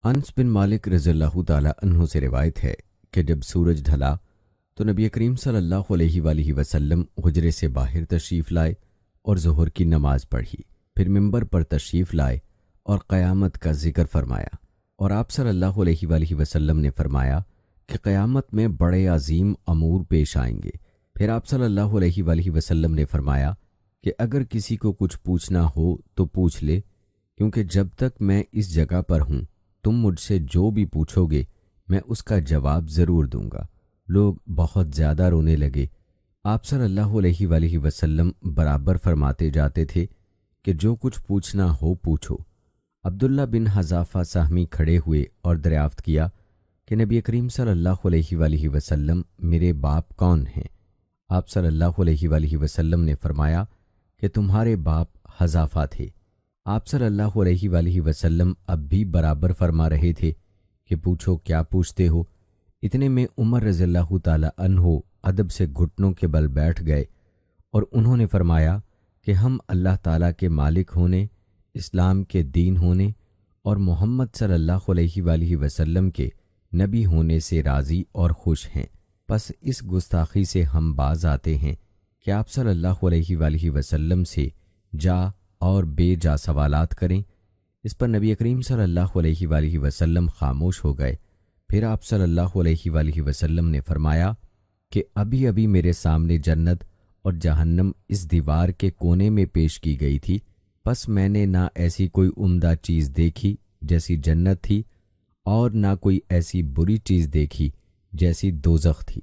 انس بن مالک رضی اللہ تعالیٰ عنہ سے روایت ہے کہ جب سورج ڈھلا تو نبی کریم صلی اللہ علیہ وآلہ وسلم حجرے سے باہر تشریف لائے اور ظہر کی نماز پڑھی، پھر منبر پر تشریف لائے اور قیامت کا ذکر فرمایا، اور آپ صلی اللہ علیہ وآلہ وسلم نے فرمایا کہ قیامت میں بڑے عظیم امور پیش آئیں گے۔ پھر آپ صلی اللہ علیہ وآلہ وسلم نے فرمایا کہ اگر کسی کو کچھ پوچھنا ہو تو پوچھ لے، کیونکہ جب تک میں اس جگہ پر ہوں تم مجھ سے جو بھی پوچھو گے میں اس کا جواب ضرور دوں گا۔ لوگ بہت زیادہ رونے لگے۔ آپ صلی اللہ علیہ وآلہ وسلم برابر فرماتے جاتے تھے کہ جو کچھ پوچھنا ہو پوچھو۔ عبداللہ بن حذافہ سہمی کھڑے ہوئے اور دریافت کیا کہ نبی کریم صلی اللہ علیہ وآلہ وسلم میرے باپ کون ہیں؟ آپ صلی اللہ علیہ وآلہ وسلم نے فرمایا کہ تمہارے باپ حذافہ تھے۔ آپ صلی اللہ علیہ وآلہ وسلم اب بھی برابر فرما رہے تھے کہ پوچھو کیا پوچھتے ہو۔ اتنے میں عمر رضی اللہ تعالی عنہ ادب سے گھٹنوں کے بل بیٹھ گئے اور انہوں نے فرمایا کہ ہم اللہ تعالیٰ کے مالک ہونے، اسلام کے دین ہونے اور محمد صلی اللہ علیہ وآلہ وسلم کے نبی ہونے سے راضی اور خوش ہیں۔ پس اس گستاخی سے ہم باز آتے ہیں کہ آپ صلی اللہ علیہ وآلہ وسلم سے جا اور بے جا سوالات کریں۔ اس پر نبی کریم صلی اللہ علیہ وآلہ وسلم خاموش ہو گئے۔ پھر آپ صلی اللہ علیہ وآلہ وسلم نے فرمایا کہ ابھی ابھی میرے سامنے جنت اور جہنم اس دیوار کے کونے میں پیش کی گئی تھی، پس میں نے نہ ایسی کوئی عمدہ چیز دیکھی جیسی جنت تھی اور نہ کوئی ایسی بری چیز دیکھی جیسی دوزخ تھی۔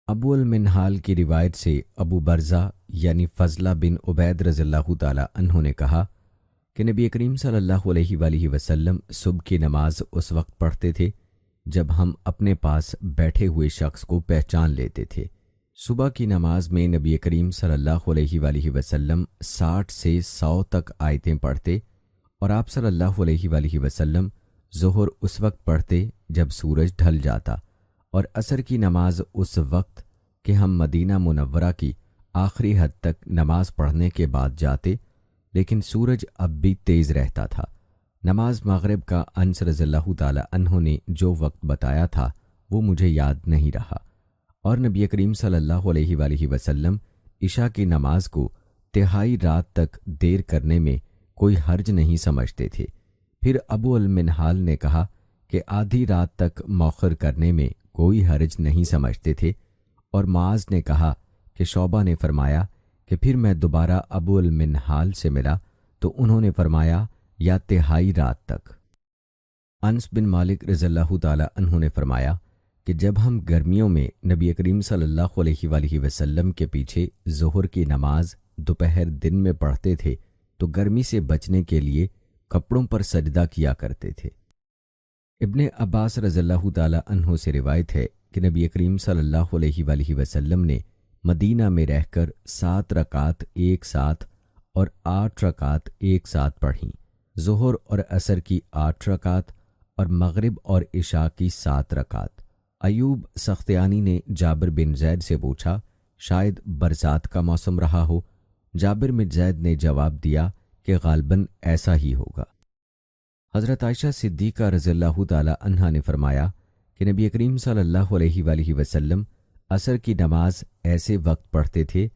ابو المنہال کی روایت سے ابو برزہ یعنی فضلہ بن عبید رضی اللہ تعالی عنہ نے کہا کہ نبی کریم صلی اللہ علیہ وآلہ وسلم صبح کی نماز اس وقت پڑھتے تھے جب ہم اپنے پاس بیٹھے ہوئے شخص کو پہچان لیتے تھے۔ صبح کی نماز میں نبی کریم صلی اللہ علیہ وآلہ وسلم 60 سے 100 تک آیتیں پڑھتے، اور آپ صلی اللہ علیہ وآلہ وسلم ظہر اس وقت پڑھتے جب سورج ڈھل جاتا، اور عصر کی نماز اس وقت کہ ہم مدینہ منورہ کی آخری حد تک نماز پڑھنے کے بعد جاتے، لیکن سورج اب بھی تیز رہتا تھا۔ نماز مغرب کا انس رضی اللہ تعالی عنہ نے جو وقت بتایا تھا وہ مجھے یاد نہیں رہا، اور نبی کریم صلی اللہ علیہ وآلہ وسلم عشاء کی نماز کو تہائی رات تک دیر کرنے میں کوئی حرج نہیں سمجھتے تھے۔ پھر ابو المنہال نے کہا کہ آدھی رات تک مؤخر کرنے میں کوئی حرج نہیں سمجھتے تھے، اور معاذ نے کہا کہ شعبہ نے فرمایا کہ پھر میں دوبارہ ابو المنہال سے ملا تو انہوں نے فرمایا یا تہائی رات تک۔ انس بن مالک رضی اللہ تعالی عنہ نے فرمایا کہ جب ہم گرمیوں میں نبی کریم صلی اللہ علیہ وآلہ وسلم کے پیچھے ظہر کی نماز دوپہر دن میں پڑھتے تھے تو گرمی سے بچنے کے لیے کپڑوں پر سجدہ کیا کرتے تھے۔ ابن عباس رضی اللہ تعالی عنہ سے روایت ہے کہ نبی کریم صلی اللہ علیہ وآلہ وسلم نے مدینہ میں رہ کر 7 رکعات ایک ساتھ اور 8 رکعات ایک ساتھ پڑھیں، ظہر اور عصر کی 8 رکعات اور مغرب اور عشاء کی 7 رکعات۔ ایوب سختیانی نے جابر بن زید سے پوچھا شاید برسات کا موسم رہا ہو؟ جابر بن زید نے جواب دیا کہ غالباً ایسا ہی ہوگا۔ حضرت عائشہ صدیقہ رضی اللہ تعالی عنہا نے فرمایا کہ نبی کریم صلی اللہ علیہ وآلہ وسلم عصر کی نماز ایسے وقت پڑھتے تھے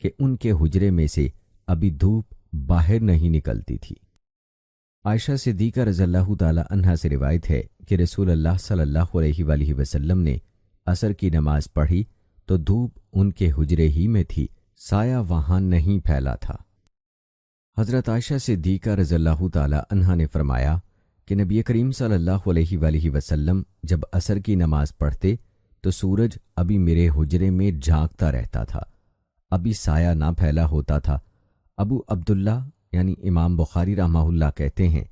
کہ ان کے حجرے میں سے ابھی دھوپ باہر نہیں نکلتی تھی۔ عائشہ صدیقہ رضی اللہ تعالی عنہا سے روایت ہے کہ رسول اللہ صلی اللہ علیہ وآلہ وسلم نے عصر کی نماز پڑھی تو دھوپ ان کے حجرے ہی میں تھی، سایہ وہاں نہیں پھیلا تھا۔ حضرت عائشہ صدیقہ رضی اللہ تعالی عنہا نے فرمایا کہ نبی کریم صلی اللہ علیہ وآلہ وسلم جب عصر کی نماز پڑھتے تو سورج ابھی میرے حجرے میں جھانکتا رہتا تھا، ابھی سایہ نہ پھیلا ہوتا تھا۔ ابو عبداللہ یعنی امام بخاری رحمہ اللہ کہتے ہیں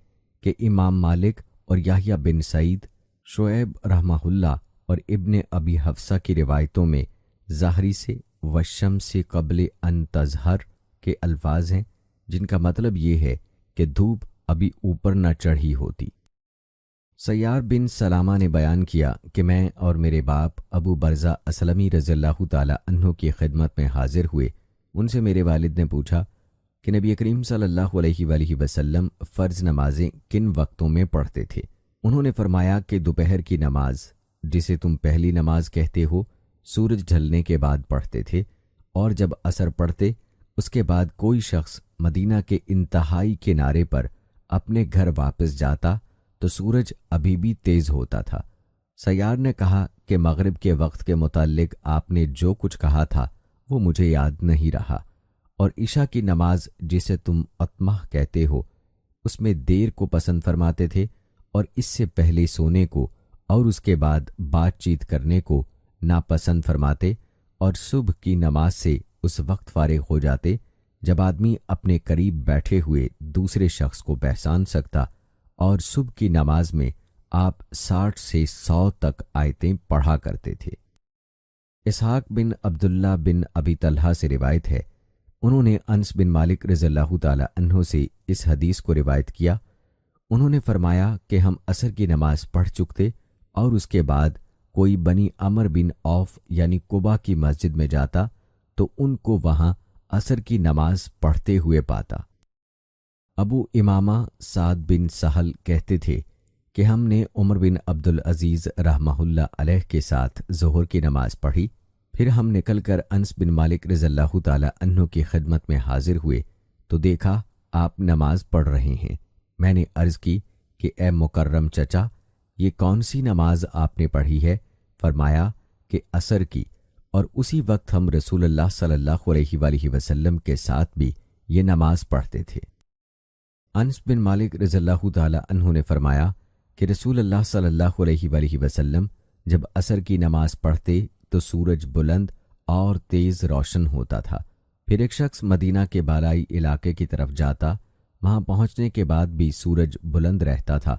کہ امام مالک اور یحییٰ بن سعید، شعیب رحمہ اللہ اور ابن ابی حفصہ کی روایتوں میں ظاہری سے والشمس قبل ان تظہر کے الفاظ ہیں، جن کا مطلب یہ ہے کہ دھوپ ابھی اوپر نہ چڑھی ہوتی۔ سیار بن سلامہ نے بیان کیا کہ میں اور میرے باپ ابو برزہ اسلمی رضی اللہ تعالی عنہ کی خدمت میں حاضر ہوئے۔ ان سے میرے والد نے پوچھا کہ نبی کریم صلی اللہ علیہ وآلہ وسلم فرض نمازیں کن وقتوں میں پڑھتے تھے؟ انہوں نے فرمایا کہ دوپہر کی نماز جسے تم پہلی نماز کہتے ہو سورج ڈھلنے کے بعد پڑھتے تھے، اور جب عصر پڑھتے اس کے بعد کوئی شخص مدینہ کے انتہائی کنارے پر اپنے گھر واپس جاتا تو سورج ابھی بھی تیز ہوتا تھا۔ سیار نے کہا کہ مغرب کے وقت کے متعلق آپ نے جو کچھ کہا تھا وہ مجھے یاد نہیں رہا، اور عشاء کی نماز جسے تم اتمہ کہتے ہو اس میں دیر کو پسند فرماتے تھے، اور اس سے پہلے سونے کو اور اس کے بعد بات چیت کرنے کو ناپسند فرماتے، اور صبح کی نماز سے اس وقت فارغ ہو جاتے جب آدمی اپنے قریب بیٹھے ہوئے دوسرے شخص کو پہچان سکتا، اور صبح کی نماز میں آپ 60 سے 100 تک آیتیں پڑھا کرتے تھے۔ اسحاق بن عبداللہ بن ابی طلحہ سے روایت ہے، انہوں نے انس بن مالک رضی اللہ تعالی عنہ سے اس حدیث کو روایت کیا۔ انہوں نے فرمایا کہ ہم عصر کی نماز پڑھ چکتے، اور اس کے بعد کوئی بنی عمر بن عوف یعنی قبا کی مسجد میں جاتا تو ان کو وہاں عصر کی نماز پڑھتے ہوئے پاتا۔ ابو امامہ سعد بن سہل کہتے تھے کہ ہم نے عمر بن عبدالعزیز رحمہ اللہ علیہ کے ساتھ ظہر کی نماز پڑھی، پھر ہم نکل کر انس بن مالک رضی اللہ تعالی عنہ کی خدمت میں حاضر ہوئے تو دیکھا آپ نماز پڑھ رہے ہیں۔ میں نے عرض کی کہ اے مکرم چچا، یہ کون سی نماز آپ نے پڑھی ہے؟ فرمایا کہ عصر کی، اور اسی وقت ہم رسول اللہ صلی اللہ علیہ وآلہ وسلم کے ساتھ بھی یہ نماز پڑھتے تھے۔ انس بن مالک رضی اللہ تعالی عنہ نے فرمایا کہ رسول اللہ صلی اللہ علیہ وآلہ وسلم جب عصر کی نماز پڑھتے تو سورج بلند اور تیز روشن ہوتا تھا۔ پھر ایک شخص مدینہ کے بالائی علاقے کی طرف جاتا، وہاں پہنچنے کے بعد بھی سورج بلند رہتا تھا۔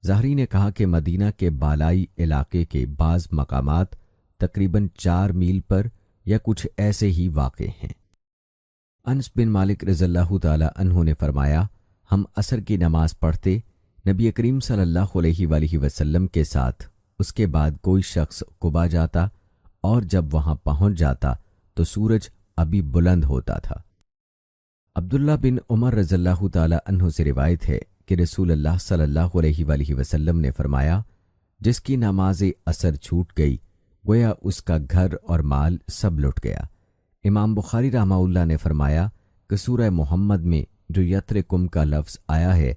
زہری نے کہا کہ مدینہ کے بالائی علاقے کے بعض مقامات تقریباً 4 میل پر یا کچھ ایسے ہی واقع ہیں۔ انس بن مالک رضی اللہ تعالی عنہ نے فرمایا، ہم عصر کی نماز پڑھتے، نبی کریم صلی اللہ علیہ وآلہ وسلم کے ساتھ، اس کے بعد کوئی شخص قبا جاتا، اور جب وہاں پہنچ جاتا تو سورج ابھی بلند ہوتا تھا۔ عبداللہ بن عمر رضی اللہ تعالی عنہ سے روایت ہے کہ رسول اللہ صلی اللہ علیہ وآلہ وسلم نے فرمایا، جس کی نماز عصر چھوٹ گئی گویا اس کا گھر اور مال سب لٹ گیا۔ امام بخاری رحمہ اللہ نے فرمایا کہ سورہ محمد میں جو یترکم کا لفظ آیا ہے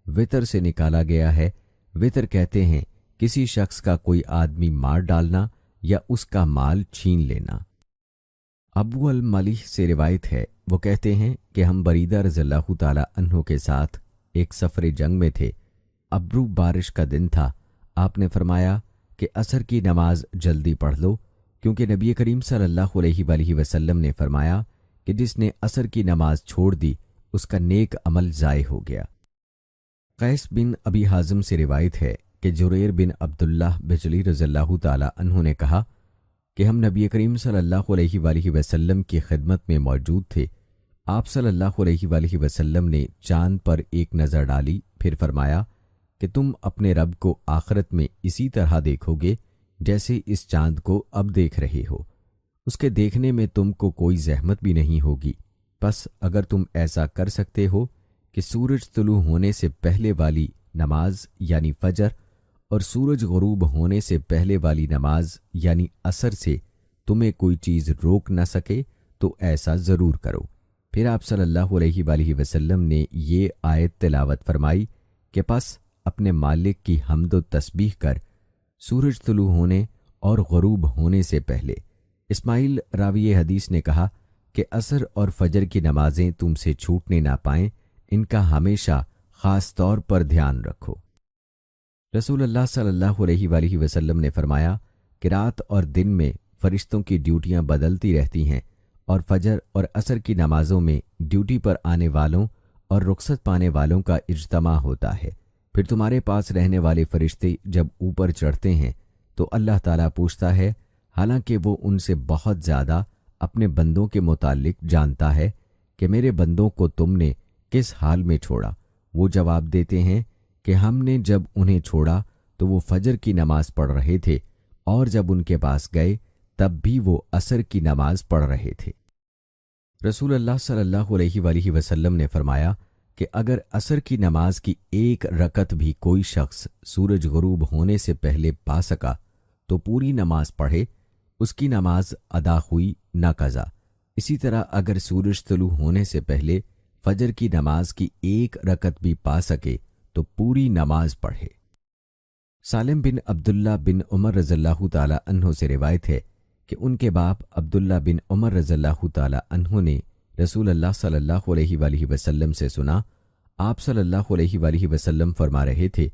وطر سے نکالا گیا ہے۔ وطر کہتے ہیں کسی شخص کا کوئی آدمی مار ڈالنا یا اس کا مال چھین لینا۔ ابو الملیح سے روایت ہے، وہ کہتے ہیں کہ ہم بریدہ رضی اللہ تعالی عنہ کے ساتھ ایک سفر جنگ میں تھے۔ ابرو بارش کا دن تھا۔ آپ نے فرمایا کہ عصر کی نماز جلدی پڑھ لو، کیونکہ نبی کریم صلی اللہ علیہ وآلہ وسلم نے فرمایا کہ جس نے عصر کی نماز چھوڑ دی اس کا نیک عمل ضائع ہو گیا۔ قیس بن ابی حازم سے روایت ہے کہ جریر بن عبداللہ بجلی رضی اللہ تعالی عنہ نے کہا کہ ہم نبی کریم صلی اللہ علیہ وآلہ وسلم کی خدمت میں موجود تھے۔ آپ صلی اللہ علیہ وآلہ وسلم نے چاند پر ایک نظر ڈالی، پھر فرمایا کہ تم اپنے رب کو آخرت میں اسی طرح دیکھو گے جیسے اس چاند کو اب دیکھ رہے ہو، اس کے دیکھنے میں تم کو کوئی زحمت بھی نہیں ہوگی۔ پس اگر تم ایسا کر سکتے ہو کہ سورج طلوع ہونے سے پہلے والی نماز یعنی فجر اور سورج غروب ہونے سے پہلے والی نماز یعنی عصر سے تمہیں کوئی چیز روک نہ سکے تو ایسا ضرور کرو۔ پھر آپ صلی اللہ علیہ وآلہ وسلم نے یہ آیت تلاوت فرمائی کہ پس اپنے مالک کی حمد و تسبیح کر سورج طلوع ہونے اور غروب ہونے سے پہلے۔ اسماعیل راوی حدیث نے کہا کہ عصر اور فجر کی نمازیں تم سے چھوٹنے نہ پائیں، ان کا ہمیشہ خاص طور پر دھیان رکھو۔ رسول اللہ صلی اللہ علیہ وآلہ وسلم نے فرمایا کہ رات اور دن میں فرشتوں کی ڈیوٹیاں بدلتی رہتی ہیں، اور فجر اور عصر کی نمازوں میں ڈیوٹی پر آنے والوں اور رخصت پانے والوں کا اجتماع ہوتا ہے۔ پھر تمہارے پاس رہنے والے فرشتے جب اوپر چڑھتے ہیں تو اللہ تعالیٰ پوچھتا ہے، حالانکہ وہ ان سے بہت زیادہ اپنے بندوں کے متعلق جانتا ہے، کہ میرے بندوں کو تم نے کس حال میں چھوڑا؟ وہ جواب دیتے ہیں کہ ہم نے جب انہیں چھوڑا تو وہ فجر کی نماز پڑھ رہے تھے، اور جب ان کے پاس گئے تب بھی وہ عصر کی نماز پڑھ رہے تھے۔ رسول اللہ صلی اللہ علیہ وآلہ وسلم نے فرمایا کہ اگر عصر کی نماز کی ایک رکعت بھی کوئی شخص سورج غروب ہونے سے پہلے پا سکا تو پوری نماز پڑھے، اس کی نماز ادا ہوئی نہ قضا۔ اسی طرح اگر سورج طلوع ہونے سے پہلے فجر کی نماز کی ایک رکعت بھی پا سکے تو پوری نماز پڑھے۔ سالم بن عبداللہ بن عمر رضی اللہ تعالی عنہ سے روایت ہے کہ ان کے باپ عبداللہ بن عمر رضی اللہ تعالی عنہ نے رسول اللہ صلی اللہ علیہ وآلہ وسلم سے سنا، آپ صلی اللہ علیہ وآلہ وسلم فرما رہے تھے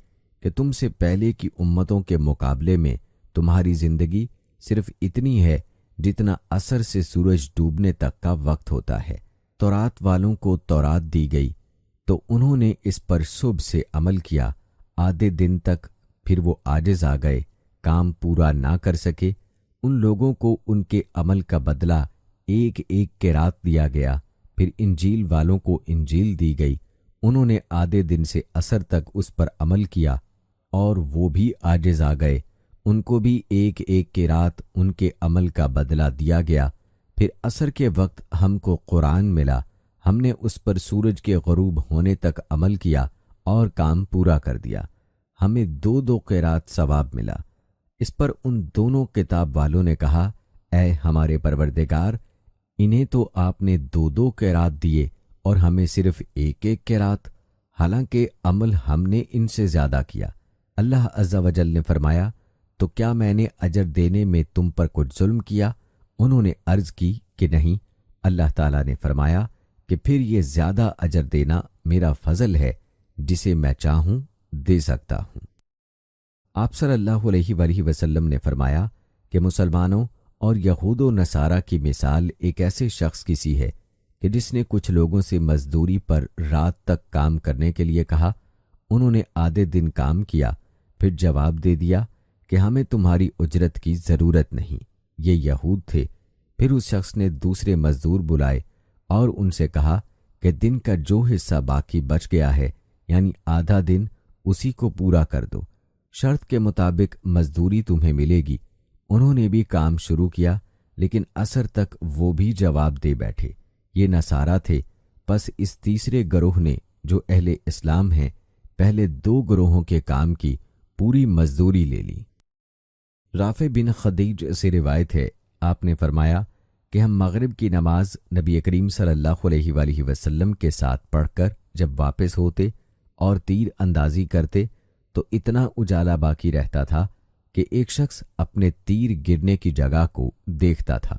کہ تم سے پہلے کی امتوں کے مقابلے میں تمہاری زندگی صرف اتنی ہے جتنا عصر سے سورج ڈوبنے تک کا وقت ہوتا ہے۔ تورات والوں کو تورات دی گئی تو انہوں نے اس پر صبح سے عمل کیا، آدھے دن تک، پھر وہ عاجز آ گئے، کام پورا نہ کر سکے۔ ان لوگوں کو ان کے عمل کا بدلہ ایک ایک قرات دیا گیا۔ پھر انجیل والوں کو انجیل دی گئی، انہوں نے آدھے دن سے عصر تک اس پر عمل کیا اور وہ بھی عاجز آ گئے، ان کو بھی ایک ایک قرات ان کے عمل کا بدلہ دیا گیا۔ پھر عصر کے وقت ہم کو قرآن ملا، ہم نے اس پر سورج کے غروب ہونے تک عمل کیا اور کام پورا کر دیا، ہمیں 2 قرات ثواب ملا۔ اس پر ان دونوں کتاب والوں نے کہا، اے ہمارے پروردگار، انہیں تو آپ نے 2 قرات دیے اور ہمیں صرف ایک قرات، حالانکہ عمل ہم نے ان سے زیادہ کیا۔ اللہ عز و جل نے فرمایا، تو کیا میں نے اجر دینے میں تم پر کچھ ظلم کیا؟ انہوں نے عرض کی کہ نہیں۔ اللہ تعالیٰ نے فرمایا کہ پھر یہ زیادہ اجر دینا میرا فضل ہے، جسے میں چاہوں دے سکتا ہوں۔ آپ صلی اللہ علیہ وآلہ وسلم نے فرمایا کہ مسلمانوں اور یہود و نصارہ کی مثال ایک ایسے شخص کی سی ہے کہ جس نے کچھ لوگوں سے مزدوری پر رات تک کام کرنے کے لیے کہا، انہوں نے آدھے دن کام کیا، پھر جواب دے دیا کہ ہمیں تمہاری اجرت کی ضرورت نہیں۔ یہ یہود تھے۔ پھر اس شخص نے دوسرے مزدور بلائے اور ان سے کہا کہ دن کا جو حصہ باقی بچ گیا ہے، یعنی آدھا دن، اسی کو پورا کر دو، شرط کے مطابق مزدوری تمہیں ملے گی۔ انہوں نے بھی کام شروع کیا، لیکن عصر تک وہ بھی جواب دے بیٹھے۔ یہ نصارہ تھے۔ پس اس تیسرے گروہ نے، جو اہل اسلام ہیں، پہلے 2 گروہوں کے کام کی پوری مزدوری لے لی۔ رافع بن خدیج سے روایت ہے، آپ نے فرمایا کہ ہم مغرب کی نماز نبی کریم صلی اللہ علیہ وآلہ وسلم کے ساتھ پڑھ کر جب واپس ہوتے اور تیر اندازی کرتے تو اتنا اجالا باقی رہتا تھا کہ ایک شخص اپنے تیر گرنے کی جگہ کو دیکھتا تھا۔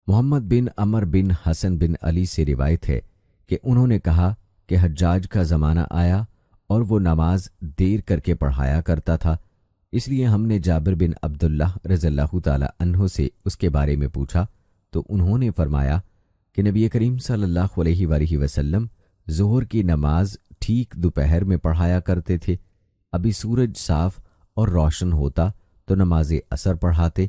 محمد بن عمر بن حسن بن علی سے روایت ہے کہ انہوں نے کہا کہ حجاج کا زمانہ آیا اور وہ نماز دیر کر کے پڑھایا کرتا تھا، اس لیے ہم نے جابر بن عبداللہ رضی اللہ تعالی عنہ سے اس کے بارے میں پوچھا تو انہوں نے فرمایا کہ نبی کریم صلی اللہ علیہ وآلہ وسلم ظہر کی نماز ٹھیک دوپہر میں پڑھایا کرتے تھے، ابھی سورج صاف اور روشن ہوتا تو نماز عصر پڑھاتے،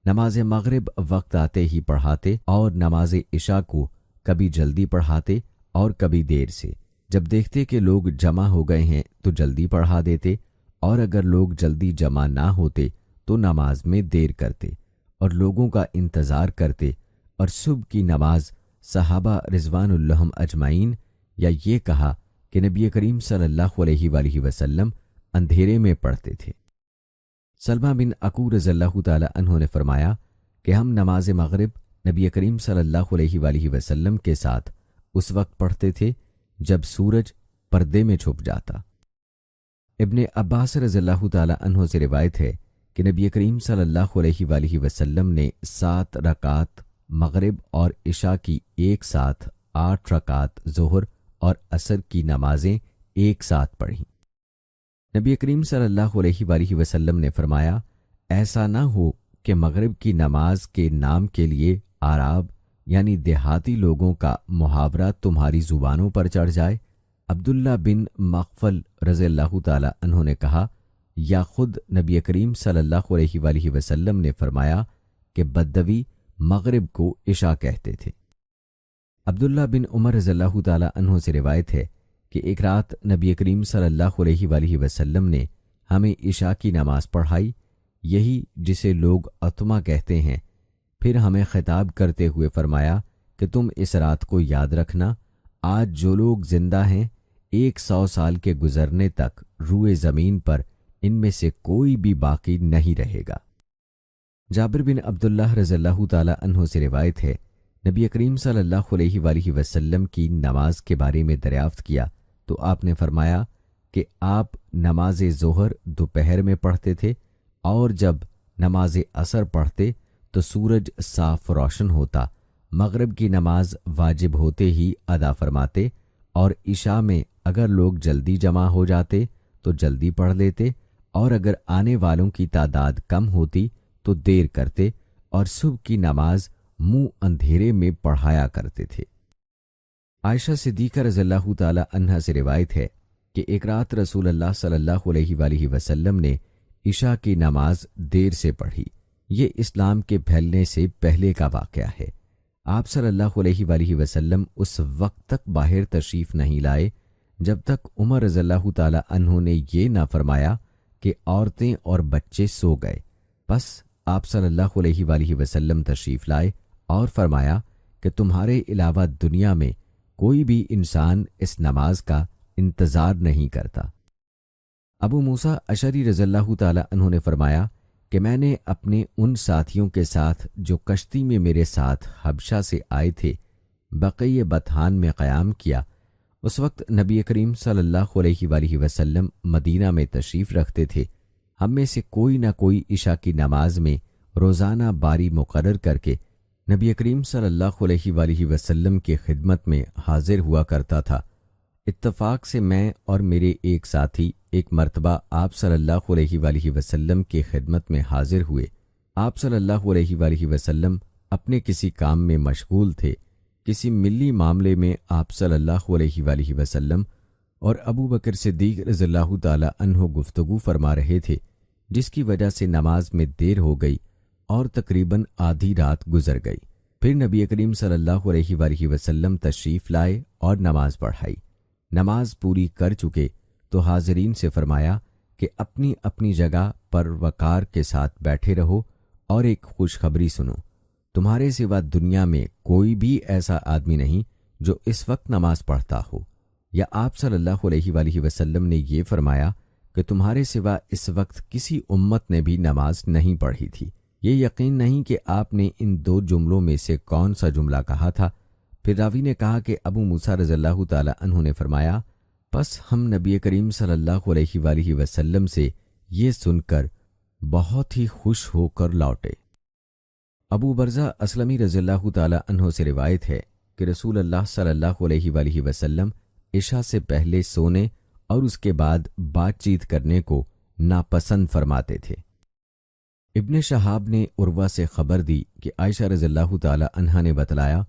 نماز مغرب وقت آتے ہی پڑھاتے اور نماز عشاء کو کبھی جلدی پڑھاتے اور کبھی دیر سے۔ جب دیکھتے کہ لوگ جمع ہو گئے ہیں تو جلدی پڑھا دیتے، اور اگر لوگ جلدی جمع نہ ہوتے تو نماز میں دیر کرتے اور لوگوں کا انتظار کرتے، اور صبح کی نماز صحابہ رضوان اللہ اجمعین، یا یہ کہا کہ نبی کریم صلی اللہ علیہ وآلہ وسلم اندھیرے میں پڑھتے تھے۔ سلمہ بن عقو رضی اللہ تعالی عنہ نے فرمایا کہ ہم نماز مغرب نبی کریم صلی اللہ علیہ وآلہ وسلم کے ساتھ اس وقت پڑھتے تھے جب سورج پردے میں چھپ جاتا۔ ابن عباس رضی اللہ تعالی عنہ سے روایت ہے کہ نبی کریم صلی اللہ علیہ وآلہ وسلم نے 7 رکعات مغرب اور عشاء کی ایک ساتھ، 8 رکعات ظہر اور عصر کی نمازیں ایک ساتھ پڑھیں۔ نبی کریم صلی اللہ علیہ وآلہ وسلم نے فرمایا، ایسا نہ ہو کہ مغرب کی نماز کے نام کے لیے اعراب یعنی دیہاتی لوگوں کا محاورہ تمہاری زبانوں پر چڑھ جائے۔ عبداللہ بن مغفل رضی اللہ تعالی عنہ نے کہا، یا خود نبی کریم صلی اللہ علیہ وآلہ وسلم نے فرمایا کہ بدوی مغرب کو عشاء کہتے تھے۔ عبداللہ بن عمر رضی اللہ تعالی عنہ سے روایت ہے کہ ایک رات نبی کریم صلی اللہ علیہ وآلہ وسلم نے ہمیں عشاء کی نماز پڑھائی، یہی جسے لوگ عتمہ کہتے ہیں۔ پھر ہمیں خطاب کرتے ہوئے فرمایا کہ تم اس رات کو یاد رکھنا، آج جو لوگ زندہ ہیں 100 سال کے گزرنے تک روئے زمین پر ان میں سے کوئی بھی باقی نہیں رہے گا۔ جابر بن عبداللہ رضی اللہ تعالی عنہ سے روایت ہے، نبی کریم صلی اللہ علیہ وآلہ وسلم کی نماز کے بارے میں دریافت کیا تو آپ نے فرمایا کہ آپ نماز ظہر دوپہر میں پڑھتے تھے، اور جب نماز عصر پڑھتے تو سورج صاف روشن ہوتا، مغرب کی نماز واجب ہوتے ہی ادا فرماتے، اور عشاء میں اگر لوگ جلدی جمع ہو جاتے تو جلدی پڑھ لیتے، اور اگر آنے والوں کی تعداد کم ہوتی تو دیر کرتے، اور صبح کی نماز منہ اندھیرے میں پڑھایا کرتے تھے۔ عائشہ صدیقہ رضی اللہ تعالی عنہا سے روایت ہے کہ ایک رات رسول اللہ صلی اللہ علیہ وآلہ وسلم نے عشاء کی نماز دیر سے پڑھی۔ یہ اسلام کے پھیلنے سے پہلے کا واقعہ ہے۔ آپ صلی اللہ علیہ وآلہ وسلم اس وقت تک باہر تشریف نہیں لائے جب تک عمر رضی اللہ تعالی عنہ نے یہ نہ فرمایا کہ عورتیں اور بچے سو گئے۔ بس آپ صلی اللہ علیہ وآلہ وسلم تشریف لائے اور فرمایا کہ تمہارے علاوہ دنیا میں کوئی بھی انسان اس نماز کا انتظار نہیں کرتا۔ ابو موسیٰ اشعری رضی اللہ تعالی عنہ نے فرمایا کہ میں نے اپنے ان ساتھیوں کے ساتھ جو کشتی میں میرے ساتھ حبشہ سے آئے تھے بقیع بطحان میں قیام کیا۔ اس وقت نبی کریم صلی اللہ علیہ وآلہ وسلم مدینہ میں تشریف رکھتے تھے۔ ہم میں سے کوئی نہ کوئی عشاء کی نماز میں روزانہ باری مقرر کر کے نبی کریم صلی اللہ علیہ وآلہ وسلم کی خدمت میں حاضر ہوا کرتا تھا۔ اتفاق سے میں اور میرے ایک ساتھی ایک مرتبہ آپ صلی اللہ علیہ وآلہ وسلم کی خدمت میں حاضر ہوئے۔ آپ صلی اللہ علیہ وآلہ وسلم اپنے کسی کام میں مشغول تھے۔ کسی ملی معاملے میں آپ صلی اللہ علیہ وآلہ وسلم اور ابو بکر صدیق رضی اللہ تعالی عنہ گفتگو فرما رہے تھے، جس کی وجہ سے نماز میں دیر ہو گئی اور تقریباً آدھی رات گزر گئی۔ پھر نبی کریم صلی اللہ علیہ وآلہ وسلم تشریف لائے اور نماز پڑھائی۔ نماز پوری کر چکے تو حاضرین سے فرمایا کہ اپنی اپنی جگہ پر وقار کے ساتھ بیٹھے رہو اور ایک خوشخبری سنو۔ تمہارے سوا دنیا میں کوئی بھی ایسا آدمی نہیں جو اس وقت نماز پڑھتا ہو، یا آپ صلی اللہ علیہ وآلہ وسلم نے یہ فرمایا کہ تمہارے سوا اس وقت کسی امت نے بھی نماز نہیں پڑھی تھی۔ یہ یقین نہیں کہ آپ نے ان دو جملوں میں سے کون سا جملہ کہا تھا۔ پھر راوی نے کہا کہ ابو موسیٰ رضی اللہ تعالی عنہ نے فرمایا، پس ہم نبی کریم صلی اللہ علیہ وآلہ وسلم سے یہ سن کر بہت ہی خوش ہو کر لوٹے۔ ابو برزہ اسلمی رضی اللہ تعالی عنہ سے روایت ہے کہ رسول اللہ صلی اللہ علیہ وآلہ وسلم عشاء سے پہلے سونے اور اس کے بعد بات چیت کرنے کو ناپسند فرماتے تھے۔ ابن شہاب نے عروہ سے خبر دی کہ عائشہ رضی اللہ تعالی عنہا نے بتلایا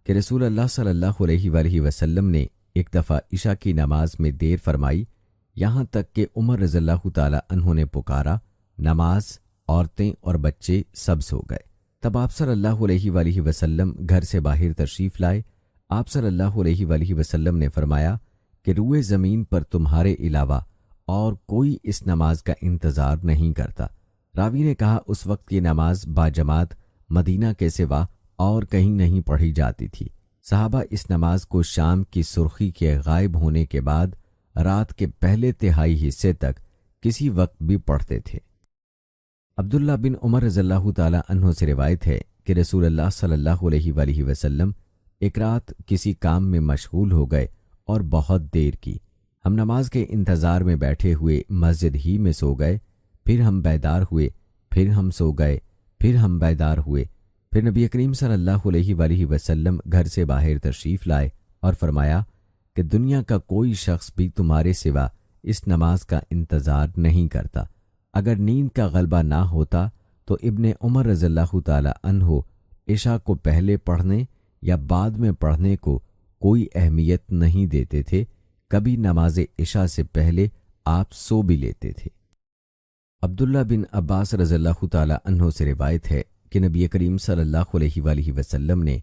کہ رسول اللہ صلی اللہ علیہ وآلہ وسلم نے ایک دفعہ عشاء کی نماز میں دیر فرمائی، یہاں تک کہ عمر رضی اللہ تعالی عنہ نے پکارا، نماز، عورتیں اور بچے سب سو گئے۔ تب آپ صلی اللہ علیہ وآلہ وسلم گھر سے باہر تشریف لائے۔ آپ صلی اللہ علیہ وآلہ وسلم نے فرمایا کہ روئے زمین پر تمہارے علاوہ اور کوئی اس نماز کا انتظار نہیں کرتا۔ راوی نے کہا اس وقت یہ نماز باجماعت مدینہ کے سوا اور کہیں نہیں پڑھی جاتی تھی۔ صحابہ اس نماز کو شام کی سرخی کے غائب ہونے کے بعد رات کے پہلے تہائی حصے تک کسی وقت بھی پڑھتے تھے۔ عبداللہ بن عمر رضی اللہ تعالی عنہ سے روایت ہے کہ رسول اللہ صلی اللہ علیہ وآلہ وسلم ایک رات کسی کام میں مشغول ہو گئے اور بہت دیر کی۔ ہم نماز کے انتظار میں بیٹھے ہوئے مسجد ہی میں سو گئے، پھر ہم بیدار ہوئے، پھر ہم سو گئے، پھر ہم بیدار ہوئے۔ پھر نبی کریم صلی اللہ علیہ وآلہ وسلم گھر سے باہر تشریف لائے اور فرمایا کہ دنیا کا کوئی شخص بھی تمہارے سوا اس نماز کا انتظار نہیں کرتا۔ اگر نیند کا غلبہ نہ ہوتا تو ابن عمر رضی اللہ تعالی عنہ عشاء کو پہلے پڑھنے یا بعد میں پڑھنے کو کوئی اہمیت نہیں دیتے تھے، کبھی نماز عشاء سے پہلے آپ سو بھی لیتے تھے۔ عبداللہ بن عباس رضی اللہ تعالی عنہ سے روایت ہے کہ نبی کریم صلی اللہ علیہ وآلہ وسلم نے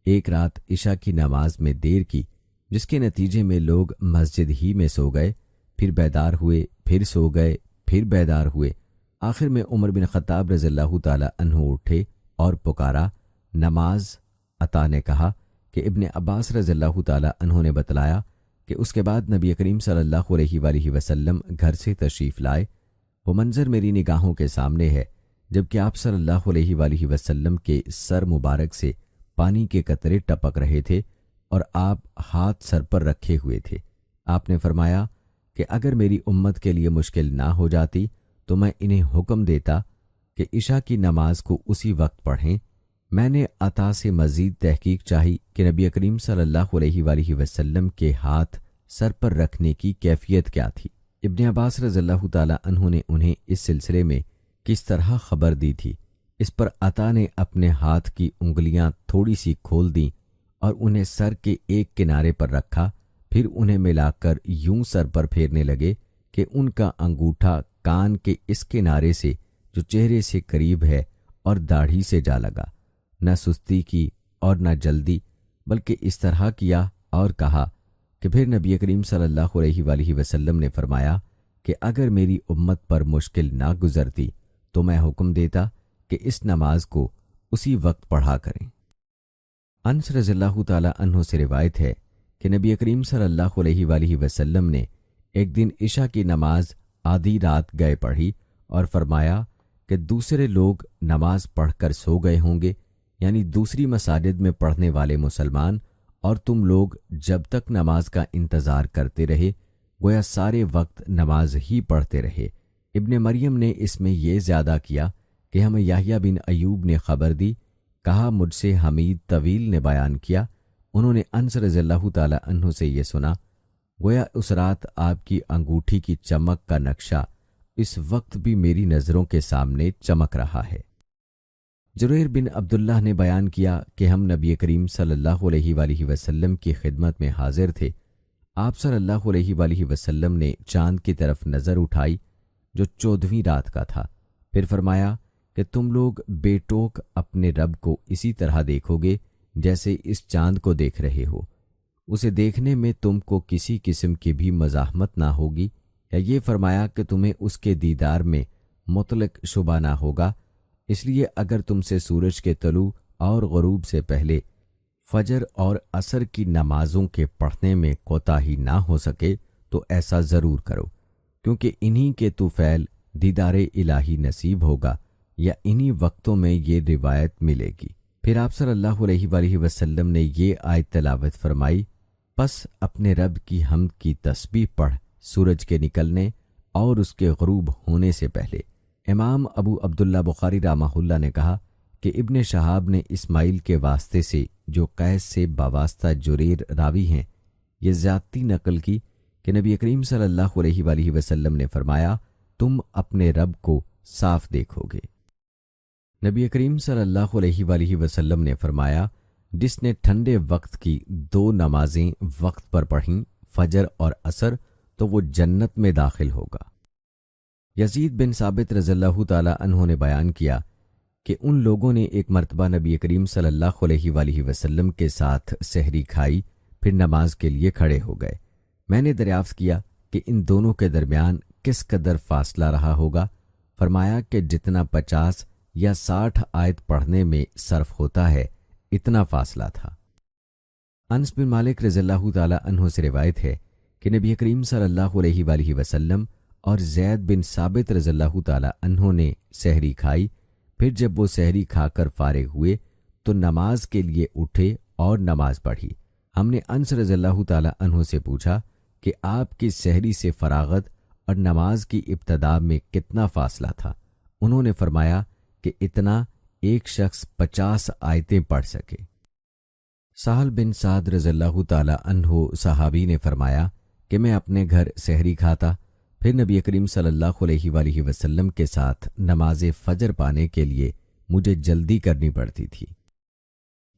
ایک رات عشاء کی نماز میں دیر کی، جس کے نتیجے میں لوگ مسجد ہی میں سو گئے، پھر بیدار ہوئے، پھر سو گئے، پھر بیدار ہوئے۔ آخر میں عمر بن خطاب رضی اللہ تعالی عنہ اٹھے اور پکارا، نماز۔ عطا نے کہا کہ کہ ابن عباس رضی اللہ تعالی عنہ نے بتلایا کہ اس کے بعد نبی کریم صلی اللہ علیہ وآلہ وسلم گھر سے تشریف لائے۔ وہ منظر میری نگاہوں کے سامنے ہے جبکہ آپ صلی اللہ علیہ وآلہ وسلم کے سر مبارک سے پانی کے قطرے ٹپک رہے تھے اور آپ ہاتھ سر پر رکھے ہوئے تھے۔ آپ نے فرمایا کہ اگر میری امت کے لیے مشکل نہ ہو جاتی تو میں انہیں حکم دیتا کہ عشاء کی نماز کو اسی وقت پڑھیں۔ میں نے عطا سے مزید تحقیق چاہی کہ نبی کریم صلی اللہ علیہ وآلہ وسلم کے ہاتھ سر پر رکھنے کی کیفیت کیا تھی۔ ابن عباس رضی اللہ تعالی عنہ نے انہیں اس سلسلے میں کس طرح خبر دی تھی۔ اس پر عطا نے اپنے ہاتھ کی انگلیاں تھوڑی سی کھول دیں اور انہیں سر کے ایک کنارے پر رکھا، پھر انہیں ملا کر یوں سر پر پھیرنے لگے کہ ان کا انگوٹھا کان کے اس کنارے سے جو چہرے سے قریب ہے اور داڑھی سے جا لگا۔ نہ سستی کی اور نہ جلدی، بلکہ اس طرح کیا اور کہا کہ پھر نبی کریم صلی اللہ علیہ وآلہ وسلم نے فرمایا کہ اگر میری امت پر مشکل نہ گزرتی تو میں حکم دیتا کہ اس نماز کو اسی وقت پڑھا کریں۔ انس رضی اللہ تعالی عنہ سے روایت ہے کہ نبی کریم صلی اللہ علیہ وآلہ وسلم نے ایک دن عشاء کی نماز آدھی رات گئے پڑھی اور فرمایا کہ دوسرے لوگ نماز پڑھ کر سو گئے ہوں گے، یعنی دوسری مساجد میں پڑھنے والے مسلمان، اور تم لوگ جب تک نماز کا انتظار کرتے رہے گویا سارے وقت نماز ہی پڑھتے رہے۔ ابن مریم نے اس میں یہ زیادہ کیا کہ ہمیں یحییٰ بن ایوب نے خبر دی، کہا مجھ سے حمید طویل نے بیان کیا، انہوں نے انس رضی اللہ تعالی عنہ سے یہ سنا، گویا اس رات آپ کی انگوٹھی کی چمک کا نقشہ اس وقت بھی میری نظروں کے سامنے چمک رہا ہے۔ جریر بن عبداللہ نے بیان کیا کہ ہم نبی کریم صلی اللہ علیہ وآلہ وسلم کی خدمت میں حاضر تھے۔ آپ صلی اللہ علیہ وآلہ وسلم نے چاند کی طرف نظر اٹھائی جو 14ویں رات کا تھا، پھر فرمایا کہ تم لوگ بے ٹوک اپنے رب کو اسی طرح دیکھو گے جیسے اس چاند کو دیکھ رہے ہو، اسے دیکھنے میں تم کو کسی قسم کی بھی مزاحمت نہ ہوگی، یا یہ فرمایا کہ تمہیں اس کے دیدار میں مطلق شبہ نہ ہوگا، اس لیے اگر تم سے سورج کے طلوع اور غروب سے پہلے فجر اور عصر کی نمازوں کے پڑھنے میں کوتاہی نہ ہو سکے تو ایسا ضرور کرو، کیونکہ انہی کے طفیل دیدار الہی نصیب ہوگا یا انہی وقتوں میں یہ روایت ملے گی۔ پھر آپ صلی اللہ علیہ وآلہ وسلم نے یہ آیت تلاوت فرمائی، پس اپنے رب کی حمد کی تسبیح پڑھ سورج کے نکلنے اور اس کے غروب ہونے سے پہلے۔ امام ابو عبداللہ بخاری رحمہ اللہ نے کہا کہ ابن شہاب نے اسماعیل کے واسطے سے جو قیس سے باواسطہ جریر راوی ہیں یہ زیادتی نقل کی کہ نبی کریم صلی اللہ علیہ وآلہ وسلم نے فرمایا تم اپنے رب کو صاف دیکھو گے۔ نبی کریم صلی اللہ علیہ وآلہ وسلم نے فرمایا جس نے ٹھنڈے وقت کی 2 نمازیں وقت پر پڑھیں فجر اور عصر تو وہ جنت میں داخل ہوگا۔ یزید بن ثابت رضی اللہ تعالی عنہ نے بیان کیا کہ ان لوگوں نے ایک مرتبہ نبی کریم صلی اللہ علیہ وآلہ وسلم کے ساتھ سحری کھائی، پھر نماز کے لیے کھڑے ہو گئے۔ میں نے دریافت کیا کہ ان دونوں کے درمیان کس قدر فاصلہ رہا ہوگا؟ فرمایا کہ جتنا 50 یا 60 آیت پڑھنے میں صرف ہوتا ہے اتنا فاصلہ تھا۔ انس بن مالک رضی اللہ تعالی عنہ سے روایت ہے کہ نبی کریم صلی اللہ علیہ وآلہ وسلم اور زید بن ثابت رضی اللہ تعالی عنہ نے سحری کھائی، پھر جب وہ سحری کھا کر فارغ ہوئے تو نماز کے لیے اٹھے اور نماز پڑھی۔ ہم نے انس رضی اللہ تعالی عنہ سے پوچھا کہ آپ کی سحری سے فراغت اور نماز کی ابتدا میں کتنا فاصلہ تھا؟ انہوں نے فرمایا کہ اتنا ایک شخص 50 آیتیں پڑھ سکے۔ سہل بن سعد رضی اللہ تعالی عنہ صحابی نے فرمایا کہ میں اپنے گھر سحری کھاتا، پھر نبی کریم صلی اللہ علیہ وآلہ وسلم کے ساتھ نماز فجر پانے کے لیے مجھے جلدی کرنی پڑتی تھی۔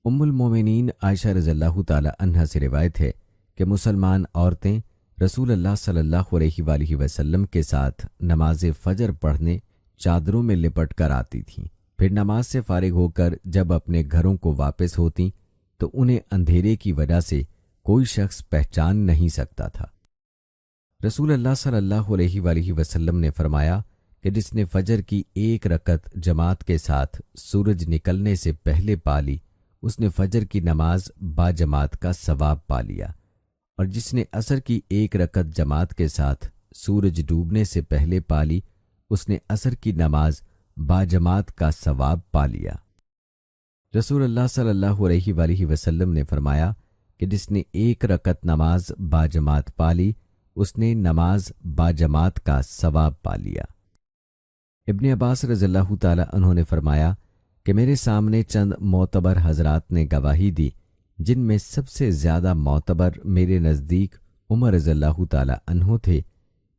ام المومنین عائشہ رضی اللہ تعالی عنہا سے روایت ہے کہ مسلمان عورتیں رسول اللہ صلی اللہ علیہ وآلہ وسلم کے ساتھ نماز فجر پڑھنے چادروں میں لپٹ کر آتی تھیں، پھر نماز سے فارغ ہو کر جب اپنے گھروں کو واپس ہوتیں تو انہیں اندھیرے کی وجہ سے کوئی شخص پہچان نہیں سکتا تھا۔ رسول اللہ صلی اللہ علیہ وآلہ وسلم نے فرمایا کہ جس نے فجر کی 1 رکعت جماعت کے ساتھ سورج نکلنے سے پہلے پا لی اس نے فجر کی نماز باجماعت کا ثواب پا لیا، اور جس نے عصر کی 1 رکعت جماعت کے ساتھ سورج ڈوبنے سے پہلے پا لی، اس نے عصر کی نماز باجماعت کا ثواب پا لیا۔ رسول اللہ صلی اللہ علیہ وآلہ وسلم نے فرمایا کہ جس نے 1 رکعت نماز باجماعت پا لی، اس نے نماز باجماعت کا ثواب پا لیا۔ ابن عباس رضی اللہ تعالی عنہ نے فرمایا کہ میرے سامنے چند معتبر حضرات نے گواہی دی، جن میں سب سے زیادہ معتبر میرے نزدیک عمر رضی اللہ تعالی عنہ تھے،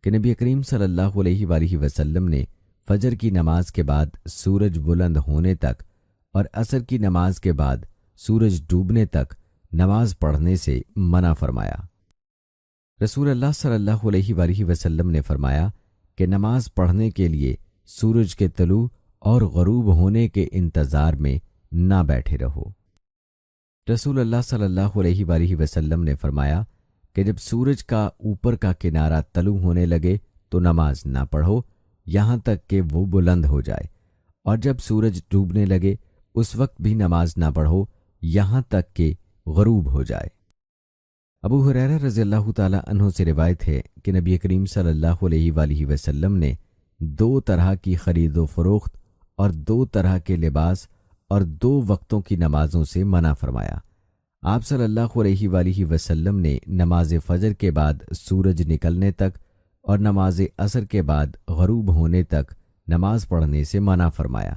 کہ نبی کریم صلی اللہ علیہ وآلہ وسلم نے فجر کی نماز کے بعد سورج بلند ہونے تک اور عصر کی نماز کے بعد سورج ڈوبنے تک نماز پڑھنے سے منع فرمایا۔ رسول اللہ صلی اللہ علیہ وآلہ وسلم نے فرمایا کہ نماز پڑھنے کے لیے سورج کے طلوع اور غروب ہونے کے انتظار میں نہ بیٹھے رہو۔ رسول اللہ صلی اللہ علیہ وآلہ وسلم نے فرمایا کہ جب سورج کا اوپر کا کنارہ طلوع ہونے لگے تو نماز نہ پڑھو یہاں تک کہ وہ بلند ہو جائے، اور جب سورج ڈوبنے لگے اس وقت بھی نماز نہ پڑھو یہاں تک کہ غروب ہو جائے۔ ابو ہریرہ رضی اللہ تعالی عنہ سے روایت ہے کہ نبی کریم صلی اللہ علیہ وآلہ وسلم نے 2 طرح کی خرید و فروخت اور 2 طرح کے لباس اور 2 وقتوں کی نمازوں سے منع فرمایا۔ آپ صلی اللہ علیہ وآلہ وسلم نے نماز فجر کے بعد سورج نکلنے تک اور نماز عصر کے بعد غروب ہونے تک نماز پڑھنے سے منع فرمایا،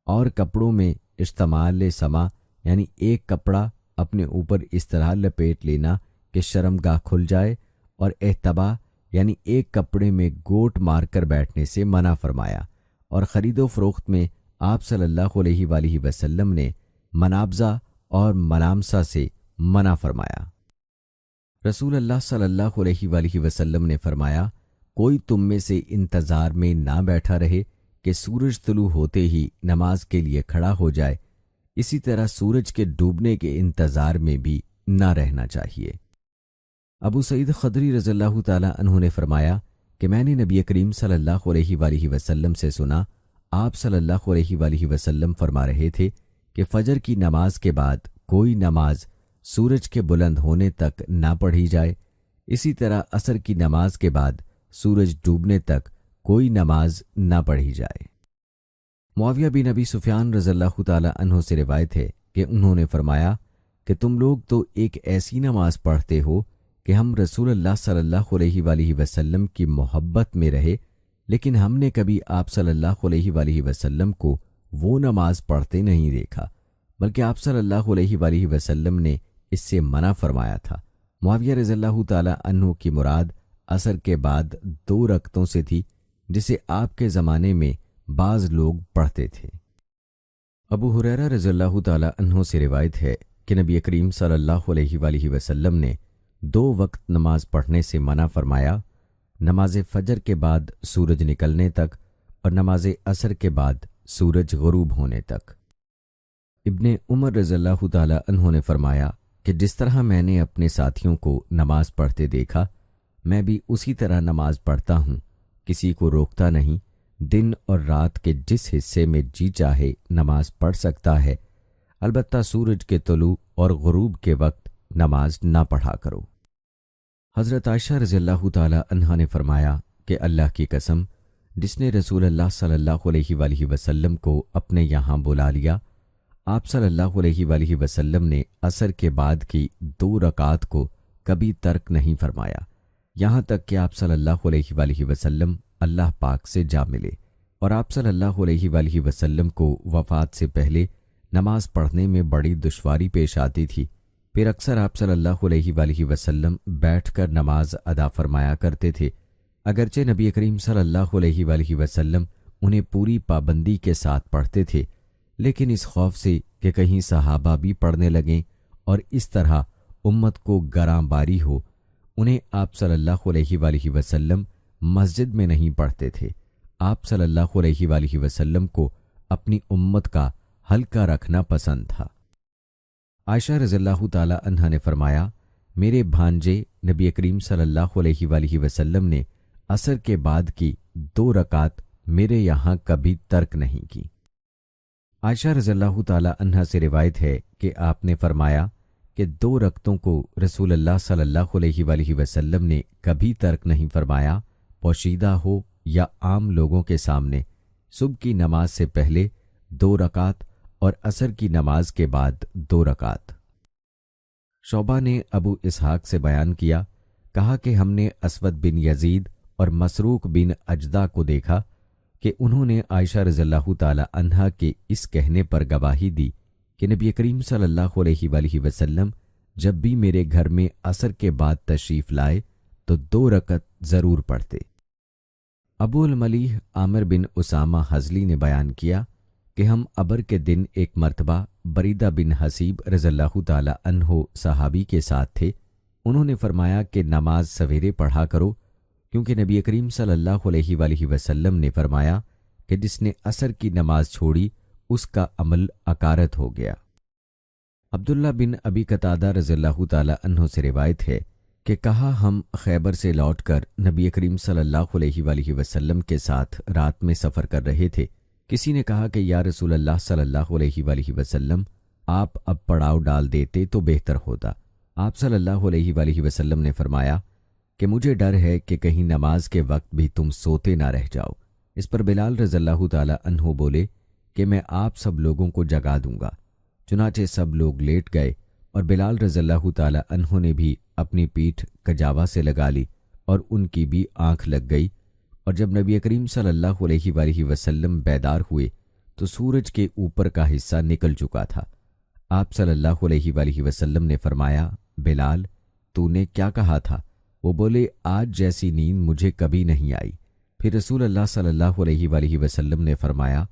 اور کپڑوں میں اشتمال سما یعنی ایک کپڑا اپنے اوپر اس طرح لپیٹ لینا کہ شرمگاہ کھل جائے، اور احتبا یعنی ایک کپڑے میں گوٹ مار کر بیٹھنے سے منع فرمایا، اور خرید و فروخت میں آپ صلی اللہ علیہ وآلہ وسلم نے منابزہ اور ملامسہ سے منع فرمایا۔ رسول اللہ صلی اللہ علیہ وآلہ وسلم نے فرمایا، کوئی تم میں سے انتظار میں نہ بیٹھا رہے کہ سورج طلوع ہوتے ہی نماز کے لیے کھڑا ہو جائے، اسی طرح سورج کے ڈوبنے کے انتظار میں بھی نہ رہنا چاہیے۔ ابو سعید خدری رضی اللہ تعالی عنہ نے فرمایا کہ میں نے نبی کریم صلی اللہ علیہ وآلہ وسلم سے سنا، آپ صلی اللہ علیہ وآلہ وسلم فرما رہے تھے کہ فجر کی نماز کے بعد کوئی نماز سورج کے بلند ہونے تک نہ پڑھی جائے، اسی طرح عصر کی نماز کے بعد سورج ڈوبنے تک کوئی نماز نہ پڑھی جائے۔ معاویہ بن ابی سفیان رضی اللہ تعالی عنہ سے روایت ہے کہ انہوں نے فرمایا کہ تم لوگ تو ایک ایسی نماز پڑھتے ہو کہ ہم رسول اللہ صلی اللہ علیہ وآلہ وسلم کی محبت میں رہے، لیکن ہم نے کبھی آپ صلی اللہ علیہ وآلہ وسلم کو وہ نماز پڑھتے نہیں دیکھا، بلکہ آپ صلی اللہ علیہ وآلہ وسلم نے اس سے منع فرمایا تھا۔ معاویہ رضی اللہ تعالی عنہ کی مراد عصر کے بعد 2 رکعتوں سے تھی، جسے آپ کے زمانے میں بعض لوگ پڑھتے تھے۔ ابو ہریرہ رضی اللہ تعالی عنہ سے روایت ہے کہ نبی کریم صلی اللہ علیہ وآلہ وسلم نے 2 وقت نماز پڑھنے سے منع فرمایا، نماز فجر کے بعد سورج نکلنے تک اور نماز عصر کے بعد سورج غروب ہونے تک۔ ابن عمر رضی اللہ تعالی عنہ نے فرمایا کہ جس طرح میں نے اپنے ساتھیوں کو نماز پڑھتے دیکھا، میں بھی اسی طرح نماز پڑھتا ہوں، کسی کو روکتا نہیں، دن اور رات کے جس حصے میں جی چاہے نماز پڑھ سکتا ہے، البتہ سورج کے طلوع اور غروب کے وقت نماز نہ پڑھا کرو۔ حضرت عائشہ رضی اللہ تعالی عنہا نے فرمایا کہ اللہ کی قسم، جس نے رسول اللہ صلی اللہ علیہ وآلہ وسلم کو اپنے یہاں بلا لیا، آپ صلی اللہ علیہ وآلہ وسلم نے عصر کے بعد کی 2 رکعات کو کبھی ترک نہیں فرمایا، یہاں تک کہ آپ صلی اللہ علیہ وآلہ وسلم اللہ پاک سے جا ملے، اور آپ صلی اللہ علیہ وآلہ وسلم کو وفات سے پہلے نماز پڑھنے میں بڑی دشواری پیش آتی تھی، پھر اکثر آپ صلی اللہ علیہ وآلہ وسلم بیٹھ کر نماز ادا فرمایا کرتے تھے، اگرچہ نبی کریم صلی اللہ علیہ وآلہ وسلم انہیں پوری پابندی کے ساتھ پڑھتے تھے، لیکن اس خوف سے کہ کہیں صحابہ بھی پڑھنے لگیں اور اس طرح امت کو گراں باری ہو، انہیں آپ صلی اللہ علیہ وآلہ وسلم مسجد میں نہیں پڑھتے تھے۔ آپ صلی اللہ علیہ وآلہ وسلم کو اپنی امت کا ہلکا رکھنا پسند تھا۔ عائشہ رضی اللہ تعالی عنہا نے فرمایا، میرے بھانجے نبی کریم صلی اللہ علیہ وآلہ وسلم نے عصر کے بعد کی 2 رکعات میرے یہاں کبھی ترک نہیں کی۔ عائشہ رضی اللہ تعالی عنہا سے روایت ہے کہ آپ نے فرمایا کہ 2 رکعتوں کو رسول اللہ صلی اللہ علیہ وآلہ وسلم نے کبھی ترک نہیں فرمایا، پوشیدہ ہو یا عام لوگوں کے سامنے، صبح کی نماز سے پہلے 2 رکعت اور عصر کی نماز کے بعد 2 رکعت۔ شعبہ نے ابو اسحاق سے بیان کیا، کہا کہ ہم نے اسود بن یزید اور مسروق بن اجدع کو دیکھا کہ انہوں نے عائشہ رضی اللہ تعالی عنہا کے اس کہنے پر گواہی دی کہ نبی کریم صلی اللہ علیہ وآلہ وسلم جب بھی میرے گھر میں عصر کے بعد تشریف لائے تو 2 رکعت ضرور پڑھتے۔ ابو الملیح عامر بن اسامہ حزلی نے بیان کیا کہ ہم ابر کے دن ایک مرتبہ بریدہ بن حسیب رضی اللہ تعالی عنہ صحابی کے ساتھ تھے۔ انہوں نے فرمایا کہ نماز سویرے پڑھا کرو، کیونکہ نبی کریم صلی اللہ علیہ وآلہ وسلم نے فرمایا کہ جس نے عصر کی نماز چھوڑی اس کا عمل اکارت ہو گیا۔ عبداللہ بن ابی قتادہ رضی اللہ تعالی عنہ سے روایت ہے کہ کہا ہم خیبر سے لوٹ کر نبی کریم صلی اللہ علیہ وآلہ وسلم کے ساتھ رات میں سفر کر رہے تھے۔ کسی نے کہا کہ یا رسول اللہ صلی اللہ علیہ وآلہ وسلم، آپ اب پڑاؤ ڈال دیتے تو بہتر ہوتا۔ آپ صلی اللہ علیہ وآلہ وسلم نے فرمایا کہ مجھے ڈر ہے کہ کہیں نماز کے وقت بھی تم سوتے نہ رہ جاؤ۔ اس پر بلال رضی اللہ تعالی عنہ بولے کہ میں آپ سب لوگوں کو جگا دوں گا۔ چنانچہ سب لوگ لیٹ گئے اور بلال رضی اللہ تعالی عنہ نے بھی اپنی پیٹھ کجاوا سے لگا لی اور ان کی بھی آنکھ لگ گئی، اور جب نبی کریم صلی اللہ علیہ وآلہ وسلم بیدار ہوئے تو سورج کے اوپر کا حصہ نکل چکا تھا۔ آپ صلی اللہ علیہ وآلہ وسلم نے فرمایا، بلال تو نے کیا کہا تھا؟ وہ بولے، آج جیسی نیند مجھے کبھی نہیں آئی۔ پھر رسول اللہ صلی اللہ علیہ وآلہ وسلم نے فرمایا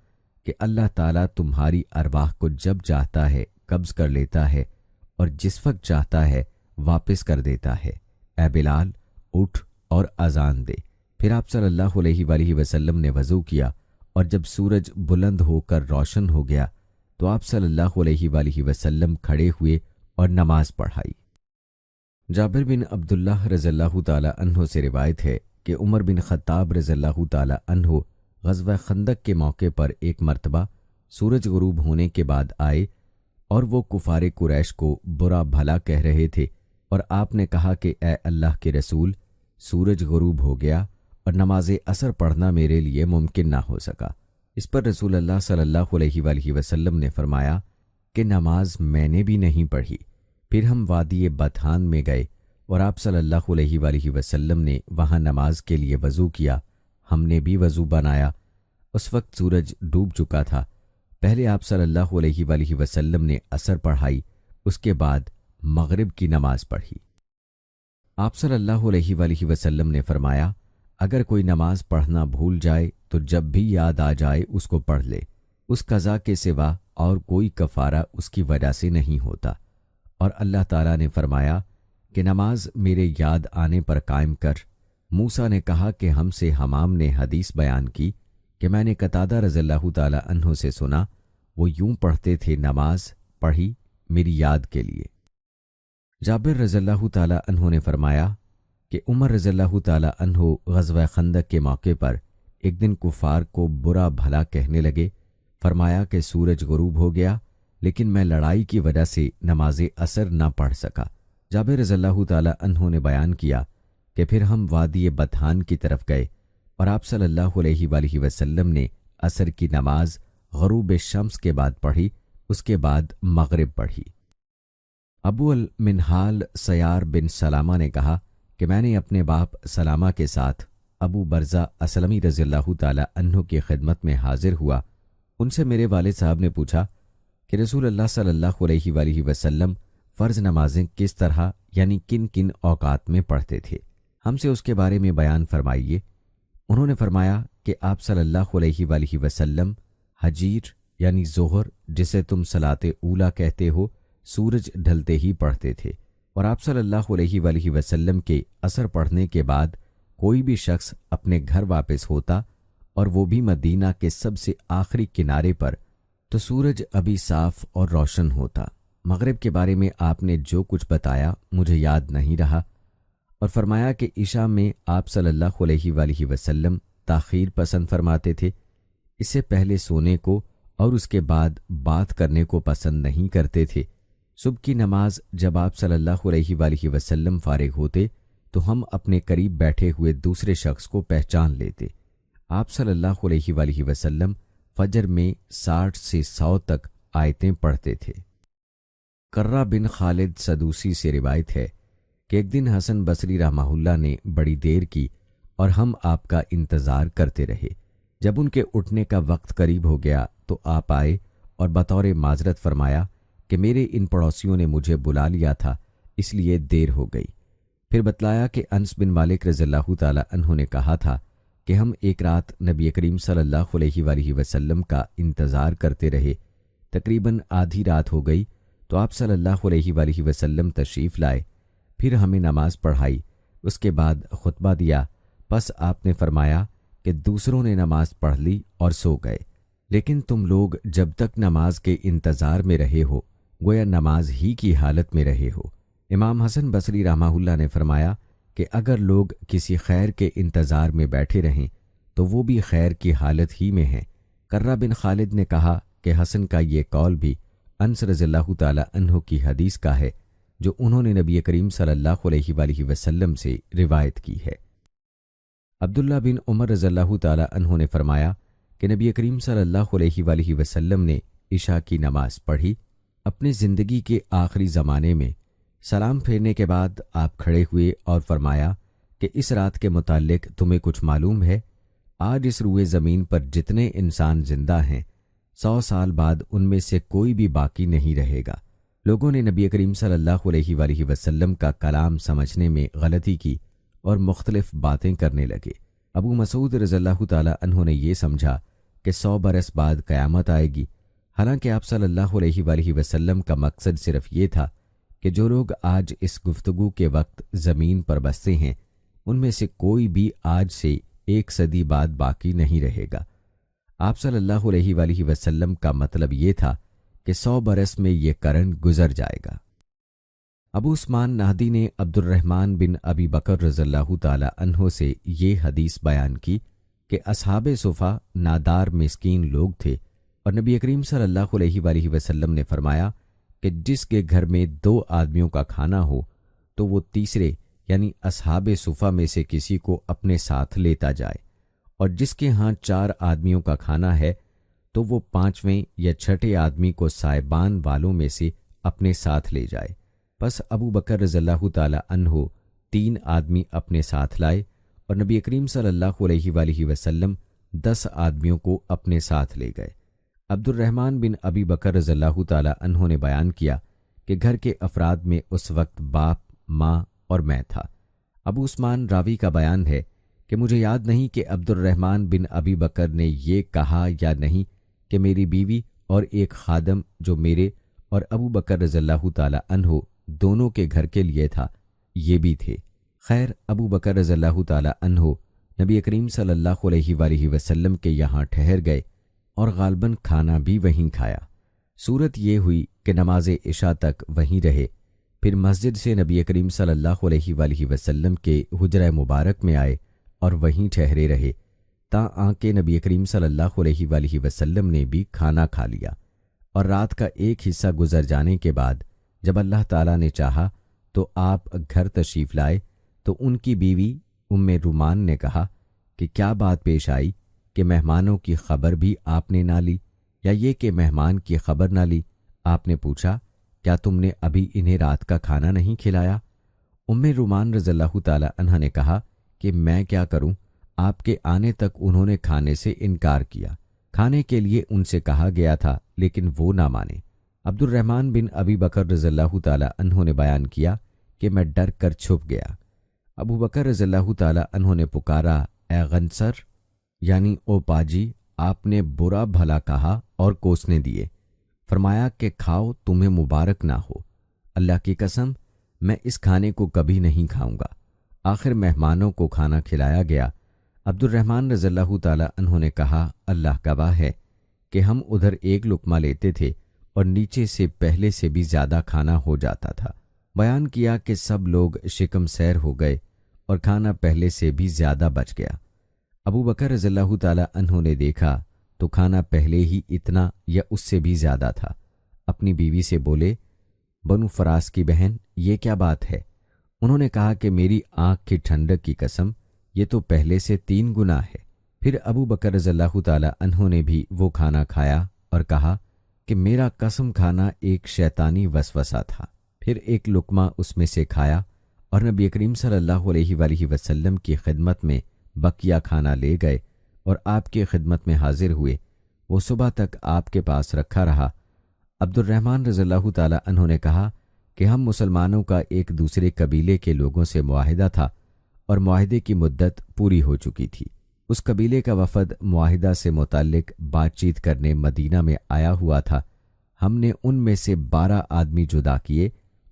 کہ اللہ تعالیٰ تمہاری ارواح کو جب چاہتا ہے قبض کر لیتا ہے اور جس وقت چاہتا ہے واپس کر دیتا ہے۔ اے بلال اٹھ اور اذان دے۔ پھر آپ صلی اللہ علیہ وآلہ وسلم نے وضو کیا، اور جب سورج بلند ہو کر روشن ہو گیا تو آپ صلی اللہ علیہ وآلہ وسلم کھڑے ہوئے اور نماز پڑھائی۔ جابر بن عبداللہ رضی اللہ تعالی عنہ سے روایت ہے کہ عمر بن خطاب رضی اللہ تعالی عنہ غزوہ خندق کے موقع پر ایک مرتبہ سورج غروب ہونے کے بعد آئے اور وہ کفار قریش کو برا بھلا کہہ رہے تھے، اور آپ نے کہا کہ اے اللہ کے رسول، سورج غروب ہو گیا اور نماز عصر پڑھنا میرے لیے ممکن نہ ہو سکا۔ اس پر رسول اللہ صلی اللہ علیہ وآلہ وسلم نے فرمایا کہ نماز میں نے بھی نہیں پڑھی۔ پھر ہم وادی بطحان میں گئے اور آپ صلی اللہ علیہ وآلہ وسلم نے وہاں نماز کے لیے وضو کیا، ہم نے بھی وضو بنایا۔ اس وقت سورج ڈوب چکا تھا۔ پہلے آپ صلی اللہ علیہ وآلہ وسلم نے عصر پڑھائی، اس کے بعد مغرب کی نماز پڑھی۔ آپ صلی اللہ علیہ وآلہ وسلم نے فرمایا، اگر کوئی نماز پڑھنا بھول جائے تو جب بھی یاد آ جائے اس کو پڑھ لے، اس قضا کے سوا اور کوئی کفارہ اس کی وجہ سے نہیں ہوتا۔ اور اللہ تعالیٰ نے فرمایا کہ نماز میرے یاد آنے پر قائم کر۔ موسیٰ نے کہا کہ ہم سے حمام نے حدیث بیان کی کہ میں نے قتادہ رضی اللہ تعالی عنہ سے سنا، وہ یوں پڑھتے تھے، نماز پڑھی میری یاد کے لیے۔ جابر رضی اللہ تعالی عنہ نے فرمایا کہ عمر رضی اللہ تعالی عنہ غزوہ خندق کے موقع پر ایک دن کفار کو برا بھلا کہنے لگے۔ فرمایا کہ سورج غروب ہو گیا، لیکن میں لڑائی کی وجہ سے نماز عصر نہ پڑھ سکا۔ جابر رضی اللہ تعالی عنہ نے بیان کیا کہ پھر ہم وادی بطحان کی طرف گئے اور آپ صلی اللہ علیہ وآلہ وسلم نے عصر کی نماز غروب شمس کے بعد پڑھی، اس کے بعد مغرب پڑھی۔ ابو المنہال سیار بن سلامہ نے کہا کہ میں نے اپنے باپ سلامہ کے ساتھ ابو برزہ اسلمی رضی اللہ تعالی عنہ کی خدمت میں حاضر ہوا۔ ان سے میرے والد صاحب نے پوچھا کہ رسول اللہ صلی اللہ علیہ وآلہ وسلم فرض نمازیں کس طرح یعنی کن کن اوقات میں پڑھتے تھے، ہم سے اس کے بارے میں بیان فرمائیے۔ انہوں نے فرمایا کہ آپ صلی اللہ علیہ وآلہ وسلم حجیر یعنی ظہر، جسے تم صلاۃ اولیٰ کہتے ہو، سورج ڈھلتے ہی پڑھتے تھے، اور آپ صلی اللہ علیہ وآلہ وسلم کے عصر پڑھنے کے بعد کوئی بھی شخص اپنے گھر واپس ہوتا اور وہ بھی مدینہ کے سب سے آخری کنارے پر، تو سورج ابھی صاف اور روشن ہوتا۔ مغرب کے بارے میں آپ نے جو کچھ بتایا مجھے یاد نہیں رہا، اور فرمایا کہ عشاء میں آپ صلی اللہ علیہ وآلہ وسلم تاخیر پسند فرماتے تھے، اس سے پہلے سونے کو اور اس کے بعد بات کرنے کو پسند نہیں کرتے تھے۔ صبح کی نماز جب آپ صلی اللہ علیہ وآلہ وسلم فارغ ہوتے تو ہم اپنے قریب بیٹھے ہوئے دوسرے شخص کو پہچان لیتے۔ آپ صلی اللہ علیہ وآلہ وسلم فجر میں 60 سے 100 تک آیتیں پڑھتے تھے۔ قرہ بن خالد سدوسی سے روایت ہے کہ ایک دن حسن بصری رحمہ اللہ نے بڑی دیر کی اور ہم آپ کا انتظار کرتے رہے۔ جب ان کے اٹھنے کا وقت قریب ہو گیا تو آپ آئے اور بطور معذرت فرمایا کہ میرے ان پڑوسیوں نے مجھے بلا لیا تھا، اس لیے دیر ہو گئی۔ پھر بتلایا کہ انس بن مالک رضی اللہ تعالی عنہ نے کہا تھا کہ ہم ایک رات نبی کریم صلی اللہ علیہ وآلہ وسلم کا انتظار کرتے رہے۔ تقریباً آدھی رات ہو گئی تو آپ صلی اللہ علیہ وآلہ وسلم تشریف لائے، پھر ہمیں نماز پڑھائی، اس کے بعد خطبہ دیا۔ پس آپ نے فرمایا کہ دوسروں نے نماز پڑھ لی اور سو گئے، لیکن تم لوگ جب تک نماز کے انتظار میں رہے ہو گویا نماز ہی کی حالت میں رہے ہو۔ امام حسن بصری رحمہ اللہ نے فرمایا کہ اگر لوگ کسی خیر کے انتظار میں بیٹھے رہیں تو وہ بھی خیر کی حالت ہی میں ہیں۔ قرہ بن خالد نے کہا کہ حسن کا یہ قول بھی انس رضی اللہ تعالی عنہ کی حدیث کا ہے جو انہوں نے نبی کریم صلی اللہ علیہ وآلہ وسلم سے روایت کی ہے۔ عبداللہ بن عمر رضی اللہ تعالی عنہ نے فرمایا کہ نبی کریم صلی اللہ علیہ وآلہ وسلم نے عشاء کی نماز پڑھی۔ اپنی زندگی کے آخری زمانے میں سلام پھیرنے کے بعد آپ کھڑے ہوئے اور فرمایا کہ اس رات کے متعلق تمہیں کچھ معلوم ہے؟ آج اس روئے زمین پر جتنے انسان زندہ ہیں 100 سال بعد ان میں سے کوئی بھی باقی نہیں رہے گا۔ لوگوں نے نبی کریم صلی اللہ علیہ وآلہ وسلم کا کلام سمجھنے میں غلطی کی اور مختلف باتیں کرنے لگے۔ ابو مسعود رضی اللہ تعالی عنہ نے یہ سمجھا کہ 100 برس بعد قیامت آئے گی، حالانکہ آپ صلی اللہ علیہ وآلہ وسلم کا مقصد صرف یہ تھا کہ جو لوگ آج اس گفتگو کے وقت زمین پر بستے ہیں ان میں سے کوئی بھی آج سے 1 صدی بعد باقی نہیں رہے گا۔ آپ صلی اللہ علیہ وآلہ وسلم کا مطلب یہ تھا کہ 100 برس میں یہ قرن گزر جائے گا۔ ابو عثمان نہدی نے عبد الرحمن بن ابی بکر رضی اللہ تعالی عنہ سے یہ حدیث بیان کی کہ اصحاب صفا نادار مسکین لوگ تھے اور نبی کریم صلی اللہ علیہ وآلہ وسلم نے فرمایا کہ جس کے گھر میں 2 آدمیوں کا کھانا ہو تو وہ تیسرے یعنی اصحاب صفا میں سے کسی کو اپنے ساتھ لیتا جائے، اور جس کے ہاں 4 آدمیوں کا کھانا ہے تو وہ 5ویں یا 6 آدمی کو سائبان والوں میں سے اپنے ساتھ لے جائے۔ پس ابو بکر رضی اللہ تعالی عنہ 3 آدمی اپنے ساتھ لائے اور نبی کریم صلی اللہ علیہ وآلہ وسلم 10 آدمیوں کو اپنے ساتھ لے گئے۔ عبد الرحمن بن ابی بکر رضی اللہ تعالی عنہ نے بیان کیا کہ گھر کے افراد میں اس وقت باپ، ماں اور میں تھا۔ ابو عثمان راوی کا بیان ہے کہ مجھے یاد نہیں کہ عبد الرحمن بن ابی بکر نے یہ کہا یا نہیں کہ میری بیوی اور ایک خادم جو میرے اور ابو بکر رضی اللہ تعالی عنہ دونوں کے گھر کے لیے تھا یہ بھی تھے۔ خیر، ابو بکر رضی اللہ تعالی عنہ نبی کریم صلی اللہ علیہ وآلہ وسلم کے یہاں ٹھہر گئے اور غالباً کھانا بھی وہیں کھایا۔ صورت یہ ہوئی کہ نماز عشاء تک وہیں رہے، پھر مسجد سے نبی کریم صلی اللہ علیہ وآلہ وسلم کے حجرہ مبارک میں آئے اور وہیں ٹھہرے رہے تاکہ نبی کریم صلی اللہ علیہ وآلہ وسلم نے بھی کھانا کھا لیا، اور رات کا ایک حصہ گزر جانے کے بعد جب اللہ تعالیٰ نے چاہا تو آپ گھر تشریف لائے تو ان کی بیوی ام رومان نے کہا کہ کیا بات پیش آئی کہ مہمانوں کی خبر بھی آپ نے نہ لی، یا یہ کہ مہمان کی خبر نہ لی؟ آپ نے پوچھا کیا تم نے ابھی انہیں رات کا کھانا نہیں کھلایا؟ ام رومان رضی اللہ تعالی عنہا نے کہا کہ میں کیا کروں، آپ کے آنے تک انہوں نے کھانے سے انکار کیا، کھانے کے لیے ان سے کہا گیا تھا لیکن وہ نہ مانے۔ عبد الرحمن بن ابی بکر رضی اللہ تعالی عنہ نے بیان کیا کہ میں ڈر کر چھپ گیا۔ ابو بکر رضی اللہ تعالی عنہ نے پکارا، اے غنصر یعنی او پاجی، آپ نے برا بھلا کہا اور کوسنے دیے، فرمایا کہ کھاؤ، تمہیں مبارک نہ ہو، اللہ کی قسم میں اس کھانے کو کبھی نہیں کھاؤں گا۔ آخر مہمانوں کو کھانا کھلایا گیا۔ عبد الرحمن رضی اللہ تعالی عنہ نے کہا، اللہ گواہ ہے کہ ہم ادھر ایک لقمہ لیتے تھے اور نیچے سے پہلے سے بھی زیادہ کھانا ہو جاتا تھا۔ بیان کیا کہ سب لوگ شکم سیر ہو گئے اور کھانا پہلے سے بھی زیادہ بچ گیا۔ ابو بکر رضی اللہ تعالی عنہ نے دیکھا تو کھانا پہلے ہی اتنا یا اس سے بھی زیادہ تھا۔ اپنی بیوی سے بولے، بنو فراس کی بہن، یہ کیا بات ہے؟ انہوں نے کہا کہ میری آنکھ کی ٹھنڈک کی قسم، یہ تو پہلے سے 3 گنا ہے۔ پھر ابو بکر رضی اللہ تعالی عنہ نے بھی وہ کھانا کھایا اور کہا کہ میرا قسم کھانا ایک شیطانی وسوسہ تھا۔ پھر ایک لقمہ اس میں سے کھایا اور نبی کریم صلی اللہ علیہ وآلہ وسلم کی خدمت میں بقیہ کھانا لے گئے اور آپ کی خدمت میں حاضر ہوئے۔ وہ صبح تک آپ کے پاس رکھا رہا۔ عبد الرحمن رضی اللہ تعالی عنہ نے کہا کہ ہم مسلمانوں کا ایک دوسرے قبیلے کے لوگوں سے معاہدہ تھا اور معاہدے کی مدت پوری ہو چکی تھی۔ اس قبیلے کا وفد معاہدہ سے متعلق بات چیت کرنے مدینہ میں آیا ہوا تھا۔ ہم نے ان میں سے 12 آدمی جدا کیے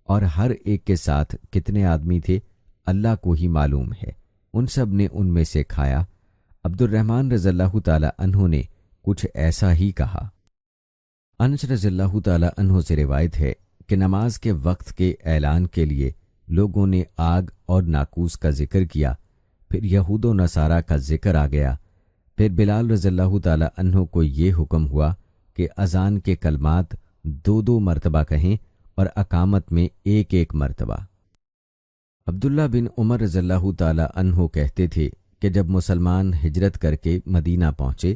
اور ہر ایک کے ساتھ کتنے آدمی تھے اللہ کو ہی معلوم ہے۔ ان سب نے ان میں سے کھایا۔ عبد الرحمن رضی اللہ تعالی عنہ نے کچھ ایسا ہی کہا۔ انس رضی اللہ تعالی عنہ سے روایت ہے کہ نماز کے وقت کے اعلان کے لیے لوگوں نے آگ اور ناقوس کا ذکر کیا، پھر یہود و نصارہ کا ذکر آ گیا۔ پھر بلال رضی اللہ تعالی عنہ کو یہ حکم ہوا کہ اذان کے کلمات 2 مرتبہ کہیں اور اقامت میں 1 مرتبہ۔ عبداللہ بن عمر رضی اللہ تعالی عنہ کہتے تھے کہ جب مسلمان ہجرت کر کے مدینہ پہنچے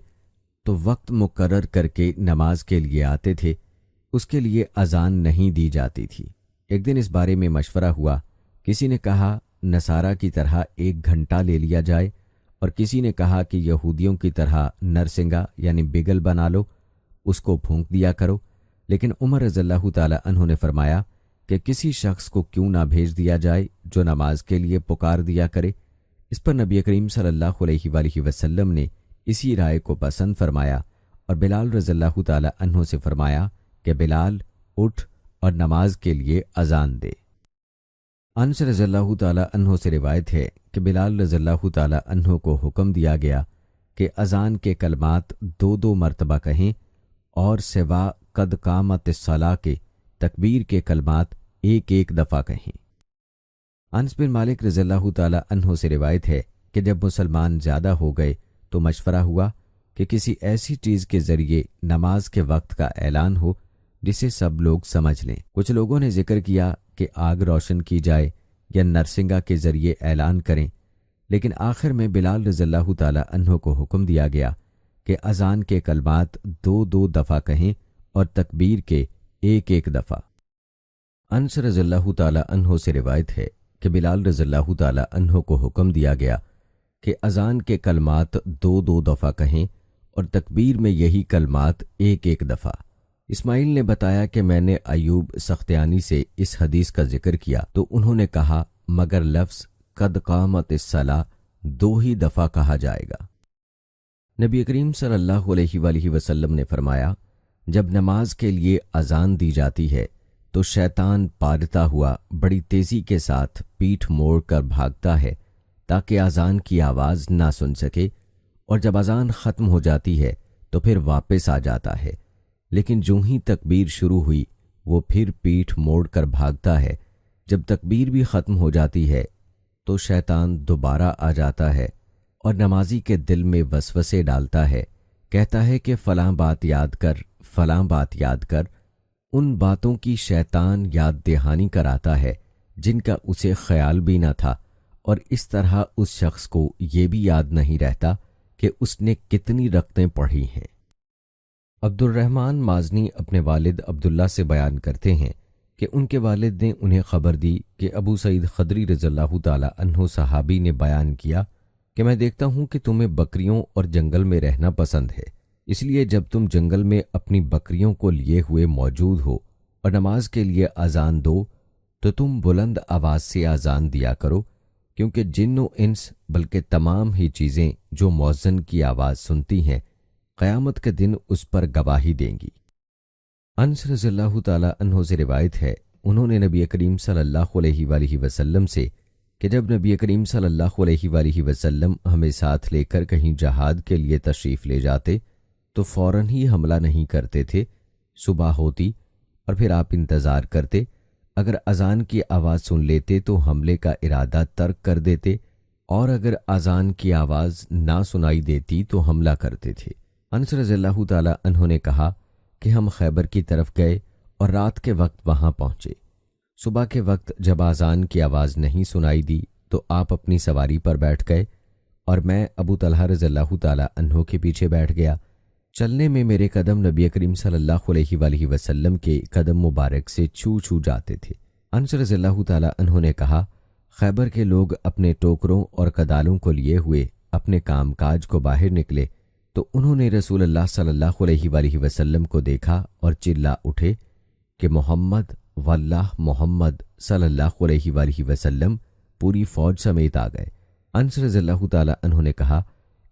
تو وقت مقرر کر کے نماز کے لیے آتے تھے، اس کے لیے اذان نہیں دی جاتی تھی۔ ایک دن اس بارے میں مشورہ ہوا، کسی نے کہا نصارہ کی طرح 1 گھنٹہ لے لیا جائے، اور کسی نے کہا کہ یہودیوں کی طرح نرسنگا یعنی بگل بنا لو، اس کو پھونک دیا کرو۔ لیکن عمر رضی اللہ تعالی عنہ نے فرمایا کہ کسی شخص کو کیوں نہ بھیج دیا جائے جو نماز کے لیے پکار دیا کرے۔ اس پر نبی کریم صلی اللہ علیہ وآلہ وسلم نے اسی رائے کو پسند فرمایا اور بلال رضی اللہ تعالی عنہ سے فرمایا کہ بلال اٹھ اور نماز کے لیے اذان دے۔ انس رضی اللہ تعالی عنہ سے روایت ہے کہ بلال رضی اللہ تعالی عنہ کو حکم دیا گیا کہ اذان کے کلمات 2 مرتبہ کہیں اور سوا قد قامت الصلاۃ کے تکبیر کے کلمات 1 دفعہ کہیں۔ انس بن مالک رضی اللہ تعالی عنہ سے روایت ہے کہ جب مسلمان زیادہ ہو گئے تو مشورہ ہوا کہ کسی ایسی چیز کے ذریعے نماز کے وقت کا اعلان ہو جسے سب لوگ سمجھ لیں۔ کچھ لوگوں نے ذکر کیا کہ آگ روشن کی جائے یا نرسنگا کے ذریعے اعلان کریں، لیکن آخر میں بلال رضی اللہ تعالی عنہ کو حکم دیا گیا کہ اذان کے کلمات 2 دفعہ کہیں اور تکبیر کے 1 دفعہ۔ انس رضی اللہ تعالی عنہ سے روایت ہے کہ بلال رضی اللہ تعالی عنہ کو حکم دیا گیا کہ اذان کے کلمات 2 دفعہ کہیں اور تکبیر میں یہی کلمات 1 دفعہ۔ اسماعیل نے بتایا کہ میں نے ایوب سختیانی سے اس حدیث کا ذکر کیا تو انہوں نے کہا مگر لفظ قد قامت الصلاۃ 2 دفعہ کہا جائے گا۔ نبی کریم صلی اللہ علیہ وآلہ وسلم نے فرمایا، جب نماز کے لیے اذان دی جاتی ہے تو شیطان پارتا ہوا بڑی تیزی کے ساتھ پیٹھ موڑ کر بھاگتا ہے تاکہ اذان کی آواز نہ سن سکے، اور جب اذان ختم ہو جاتی ہے تو پھر واپس آ جاتا ہے، لیکن جو ہی تکبیر شروع ہوئی وہ پھر پیٹھ موڑ کر بھاگتا ہے۔ جب تکبیر بھی ختم ہو جاتی ہے تو شیطان دوبارہ آ جاتا ہے اور نمازی کے دل میں وسوسے ڈالتا ہے، کہتا ہے کہ فلاں بات یاد کر، فلاں بات یاد کر۔ ان باتوں کی شیطان یاد دہانی کراتا ہے جن کا اسے خیال بھی نہ تھا، اور اس طرح اس شخص کو یہ بھی یاد نہیں رہتا کہ اس نے کتنی رکعتیں پڑھی ہیں۔ عبد الرحمن مازنی اپنے والد عبداللہ سے بیان کرتے ہیں کہ ان کے والد نے انہیں خبر دی کہ ابو سعید خدری رضی اللہ تعالی عنہ صحابی نے بیان کیا کہ میں دیکھتا ہوں کہ تمہیں بکریوں اور جنگل میں رہنا پسند ہے، اس لیے جب تم جنگل میں اپنی بکریوں کو لیے ہوئے موجود ہو اور نماز کے لیے اذان دو تو تم بلند آواز سے اذان دیا کرو، کیونکہ جن و انس بلکہ تمام ہی چیزیں جو مؤذن کی آواز سنتی ہیں قیامت کے دن اس پر گواہی دیں گی۔ انس رضی اللہ تعالی عنہ سے روایت ہے، انہوں نے نبی کریم صلی اللہ علیہ وآلہ وسلم سے کہ جب نبی کریم صلی اللہ علیہ وآلہ وسلم ہمیں ساتھ لے کر کہیں جہاد کے لیے تشریف لے جاتے تو فوراً ہی حملہ نہیں کرتے تھے، صبح ہوتی اور پھر آپ انتظار کرتے، اگر اذان کی آواز سن لیتے تو حملے کا ارادہ ترک کر دیتے، اور اگر اذان کی آواز نہ سنائی دیتی تو حملہ کرتے تھے۔ انس رضی اللہ تعالی عنہ نے کہا کہ ہم خیبر کی طرف گئے اور رات کے وقت وہاں پہنچے۔ صبح کے وقت جب اذان کی آواز نہیں سنائی دی تو آپ اپنی سواری پر بیٹھ گئے اور میں ابو طلحہ رضی اللہ تعالی عنہ کے پیچھے بیٹھ گیا۔ چلنے میں میرے قدم نبی کریم صلی اللہ علیہ وآلہ وسلم کے قدم مبارک سے چھو چھو جاتے تھے۔ انس رضی اللہ تعالی عنہ نے کہا، خیبر کے لوگ اپنے ٹوکروں اور کدالوں کو لیے ہوئے اپنے کام کاج کو باہر نکلے تو انہوں نے رسول اللہ صلی اللہ علیہ وآلہ وسلم کو دیکھا اور چلا اٹھے کہ محمد واللہ محمد صلی اللہ علیہ وآلہ وسلم پوری فوج سمیت آ گئے۔ انس رضی اللہ تعالی عنہ نے کہا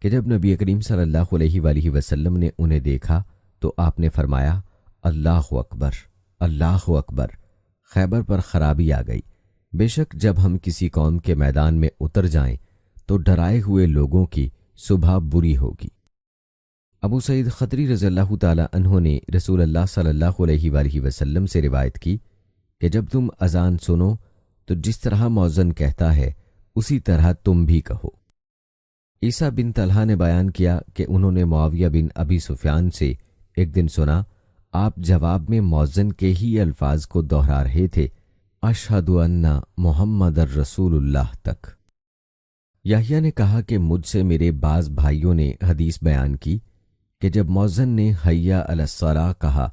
کہ جب نبی کریم صلی اللہ علیہ وآلہ وسلم نے انہیں دیکھا تو آپ نے فرمایا، اللہ اکبر، اللہ اکبر، خیبر پر خرابی آ گئی۔ بے شک جب ہم کسی قوم کے میدان میں اتر جائیں تو ڈرائے ہوئے لوگوں کی صبح بری ہوگی۔ ابو سعید خدری رضی اللہ تعالی عنہ نے رسول اللہ صلی اللہ علیہ وآلہ وسلم سے روایت کی کہ جب تم اذان سنو تو جس طرح مؤذن کہتا ہے اسی طرح تم بھی کہو۔ عیسیٰ بن طلحہ نے بیان کیا کہ انہوں نے معاویہ بن ابی سفیان سے ایک دن سنا آپ جواب میں مؤذن کے ہی الفاظ کو دہرا رہے تھے، اشہد ان محمد الرسول اللہ تک۔ یحییٰ نے کہا کہ مجھ سے میرے بعض بھائیوں نے حدیث بیان کی کہ جب مؤذن نے حی علی الصلاۃ کہا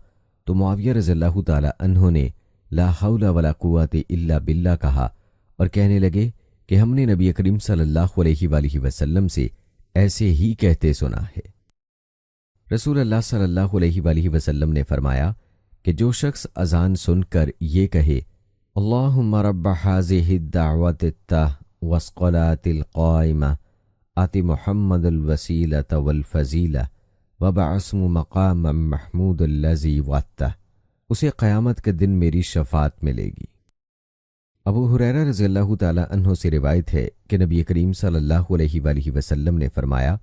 تو معاویہ رضی اللہ تعالی عنہ نے لا حول ولا قوت الا باللہ کہا اور کہنے لگے کہ ہم نے نبی کریم صلی اللہ علیہ وآلہ وسلم سے ایسے ہی کہتے سنا ہے۔ رسول اللہ صلی اللہ علیہ وآلہ وسلم نے فرمایا کہ جو شخص اذان سن کر یہ کہے، اللہم رب ہذہ الدعوۃ التامۃ والصلاۃ القائمۃ آت محمد الوسیلۃ والفضیلۃ وابعثہ مقاما محمود الذی وعدتہ، اسے قیامت کے دن میری شفاعت ملے گی۔ ابو ہریرہ رضی اللہ تعالی عنہ سے روایت ہے کہ نبی کریم صلی اللہ علیہ وآلہ وسلم نے فرمایا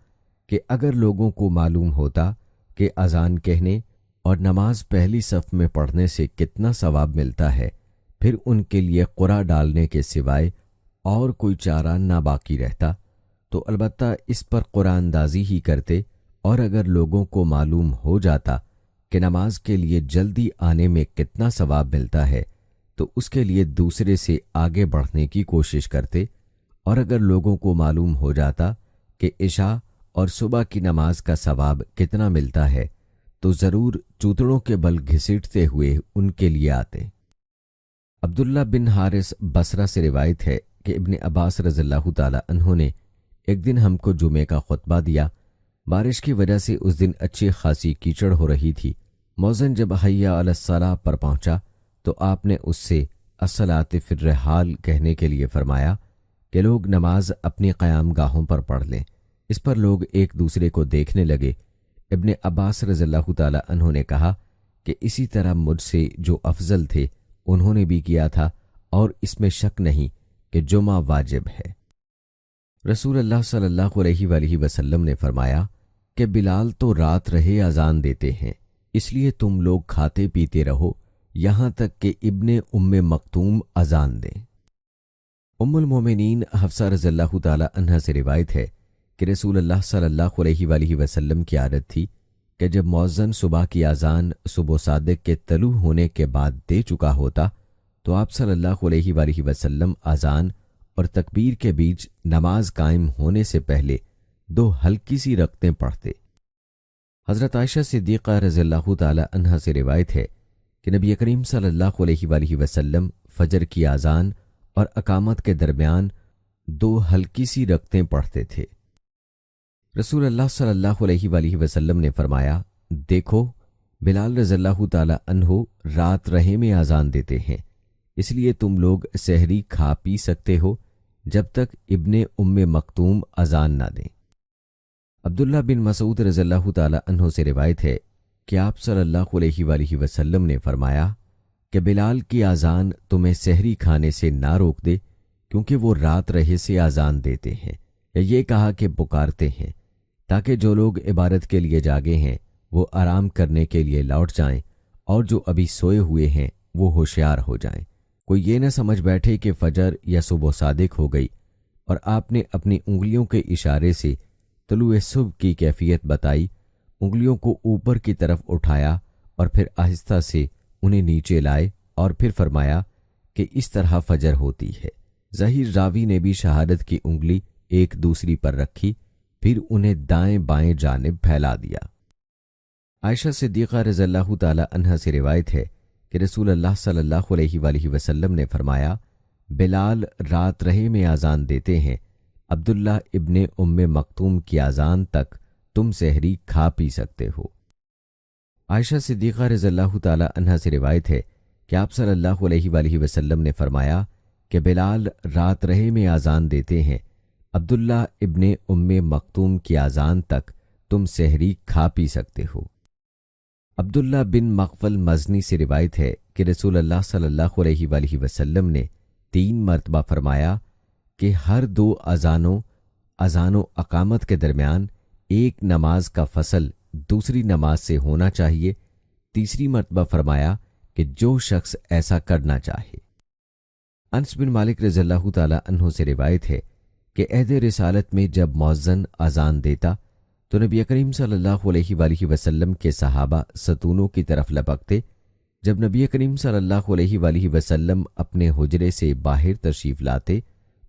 کہ اگر لوگوں کو معلوم ہوتا کہ اذان کہنے اور نماز پہلی صف میں پڑھنے سے کتنا ثواب ملتا ہے، پھر ان کے لیے قرعہ ڈالنے کے سوائے اور کوئی چارہ نہ باقی رہتا تو البتہ اس پر قرعہ اندازی ہی کرتے، اور اگر لوگوں کو معلوم ہو جاتا کہ نماز کے لیے جلدی آنے میں کتنا ثواب ملتا ہے تو اس کے لیے دوسرے سے آگے بڑھنے کی کوشش کرتے، اور اگر لوگوں کو معلوم ہو جاتا کہ عشاء اور صبح کی نماز کا ثواب کتنا ملتا ہے تو ضرور چوتڑوں کے بل گھسیٹتے ہوئے ان کے لیے آتے۔ عبداللہ بن حارث بصرہ سے روایت ہے کہ ابن عباس رضی اللہ تعالی عنہ نے ایک دن ہم کو جمعے کا خطبہ دیا۔ بارش کی وجہ سے اس دن اچھی خاصی کیچڑ ہو رہی تھی۔ مؤذن جب حی علی الصلاۃ پر پہنچا تو آپ نے اس سے الصلاۃ فی الرحال کہنے کے لیے فرمایا کہ لوگ نماز اپنی قیام گاہوں پر پڑھ لیں۔ اس پر لوگ ایک دوسرے کو دیکھنے لگے۔ ابن عباس رضی اللہ تعالی عنہ نے کہا کہ اسی طرح مجھ سے جو افضل تھے انہوں نے بھی کیا تھا، اور اس میں شک نہیں کہ جمعہ واجب ہے۔ رسول اللہ صلی اللہ علیہ وآلہ وسلم نے فرمایا کہ بلال تو رات رہے اذان دیتے ہیں، اس لیے تم لوگ کھاتے پیتے رہو یہاں تک کہ ابن ام مکتوم اذان دیں۔ ام المومنین حفصہ رضی اللہ تعالی عنہا سے روایت ہے کہ رسول اللہ صلی اللہ علیہ وآلہ وسلم کی عادت تھی کہ جب مؤذن صبح کی اذان صبح صادق کے طلوع ہونے کے بعد دے چکا ہوتا تو آپ صلی اللہ علیہ وآلہ وسلم اذان اور تکبیر کے بیچ نماز قائم ہونے سے پہلے 2 ہلکی سی رکعتیں پڑھتے۔ حضرت عائشہ صدیقہ رضی اللہ تعالی عنہا سے روایت ہے کہ نبی کریم صلی اللہ علیہ وآلہ وسلم فجر کی اذان اور اقامت کے درمیان 2 ہلکی سی رکعتیں پڑھتے تھے۔ رسول اللہ صلی اللہ علیہ وآلہ وسلم نے فرمایا، دیکھو بلال رضی اللہ تعالی عنہ رات رہے میں اذان دیتے ہیں، اس لیے تم لوگ سحری کھا پی سکتے ہو جب تک ابن ام مکتوم اذان نہ دیں۔ عبداللہ بن مسعود رضی اللہ تعالی عنہ سے روایت ہے کہ آپ صلی اللہ علیہ وآلہ وسلم نے فرمایا کہ بلال کی اذان تمہیں سحری کھانے سے نہ روک دے، کیونکہ وہ رات رہے سے اذان دیتے ہیں، یا یہ کہا کہ پکارتے ہیں، تاکہ جو لوگ عبادت کے لیے جاگے ہیں وہ آرام کرنے کے لیے لوٹ جائیں، اور جو ابھی سوئے ہوئے ہیں وہ ہوشیار ہو جائیں۔ کوئی یہ نہ سمجھ بیٹھے کہ فجر یا صبح صادق ہو گئی اور آپ نے اپنی انگلیوں کے اشارے سے طلوع صبح کی کیفیت بتائی، انگلیوں کو اوپر کی طرف اٹھایا اور پھر آہستہ سے انہیں نیچے لائے اور پھر فرمایا کہ اس طرح فجر ہوتی ہے۔ ظاہر راوی نے بھی شہادت کی انگلی ایک دوسری پر رکھی، پھر انہیں دائیں بائیں جانب پھیلا دیا۔ عائشہ صدیقہ رضی اللہ تعالی عنہا سے روایت ہے کہ رسول اللہ صلی اللہ علیہ وآلہ وسلم نے فرمایا، بلال رات رہے میں اذان دیتے ہیں، عبداللہ ابن ام مکتوم کی اذان تک تم سحری کھا پی سکتے ہو۔ عائشہ صدیقہ رضی اللہ تعالی عنہا سے روایت ہے کہ آپ صلی اللہ علیہ وآلہ وسلم نے فرمایا کہ بلال رات رہے میں اذان دیتے ہیں، عبداللہ ابن ام مکتوم کی اذان تک تم سحری کھا پی سکتے ہو۔ عبداللہ بن مغفل مزنی سے روایت ہے کہ رسول اللہ صلی اللہ علیہ وآلہ وسلم نے 3 مرتبہ فرمایا کہ ہر 2 اذان و اقامت کے درمیان ایک نماز کا فصل دوسری نماز سے ہونا چاہیے۔ تیسری مرتبہ فرمایا کہ جو شخص ایسا کرنا چاہے۔ انس بن مالک رضی اللہ تعالی عنہ سے روایت ہے کہ عہد رسالت میں جب مؤذن اذان دیتا تو نبی کریم صلی اللہ علیہ وآلہ وسلم کے صحابہ ستونوں کی طرف لپکتے۔ جب نبی کریم صلی اللہ علیہ وآلہ وسلم اپنے حجرے سے باہر تشریف لاتے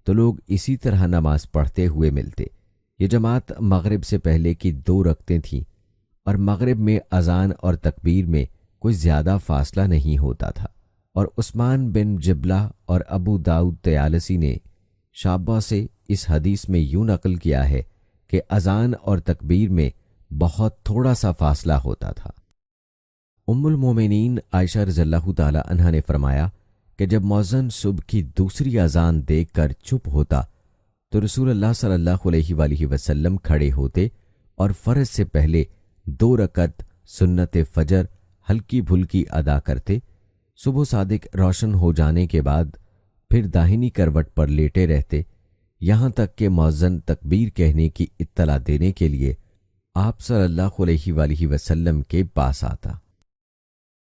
تو لوگ اسی طرح نماز پڑھتے ہوئے ملتے۔ یہ جماعت مغرب سے پہلے کی 2 رکعتیں تھیں اور مغرب میں اذان اور تکبیر میں کوئی زیادہ فاصلہ نہیں ہوتا تھا، اور عثمان بن جبلہ اور ابو داؤد طیالسی نے شعبہ سے اس حدیث میں یوں نقل کیا ہے کہ اذان اور تکبیر میں بہت تھوڑا سا فاصلہ ہوتا تھا۔ ام المومنین عائشہ رضی اللہ تعالی عنہا نے فرمایا کہ جب مؤذن صبح کی دوسری اذان دیکھ کر چپ ہوتا تو رسول اللہ صلی اللہ علیہ وآلہ وسلم کھڑے ہوتے اور فرض سے پہلے 2 رکعت سنت فجر ہلکی بھلکی ادا کرتے۔ صبح صادق روشن ہو جانے کے بعد پھر داہنی کروٹ پر لیٹے رہتے، یہاں تک کہ مؤذن تکبیر کہنے کی اطلاع دینے کے لیے آپ صلی اللہ علیہ وآلہ وسلم کے پاس آتا۔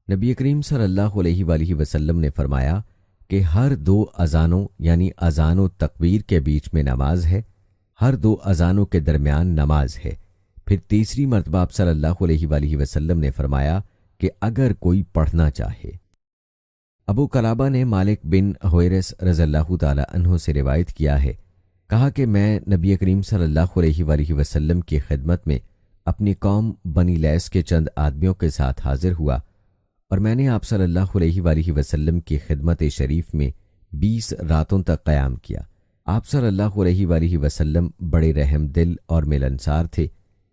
نبی کریم صلی اللہ علیہ وآلہ وسلم نے فرمایا کہ ہر 2 اذانوں یعنی اذان و تکبیر کے بیچ میں نماز ہے، ہر 2 اذانوں کے درمیان نماز ہے۔ پھر تیسری مرتبہ آپ صلی اللہ علیہ وآلہ وسلم نے فرمایا کہ اگر کوئی پڑھنا چاہے۔ ابو قلابہ نے مالک بن حویرث رضی اللہ تعالی عنہ سے روایت کیا ہے، کہا کہ میں نبی کریم صلی اللہ علیہ وآلہ وسلم کی خدمت میں اپنی قوم بنی لیس کے چند آدمیوں کے ساتھ حاضر ہوا، اور میں نے آپ صلی اللہ علیہ وآلہ وسلم کی خدمت شریف میں 20 راتوں تک قیام کیا۔ آپ صلی اللہ علیہ وآلہ وسلم بڑے رحم دل اور ملنسار تھے۔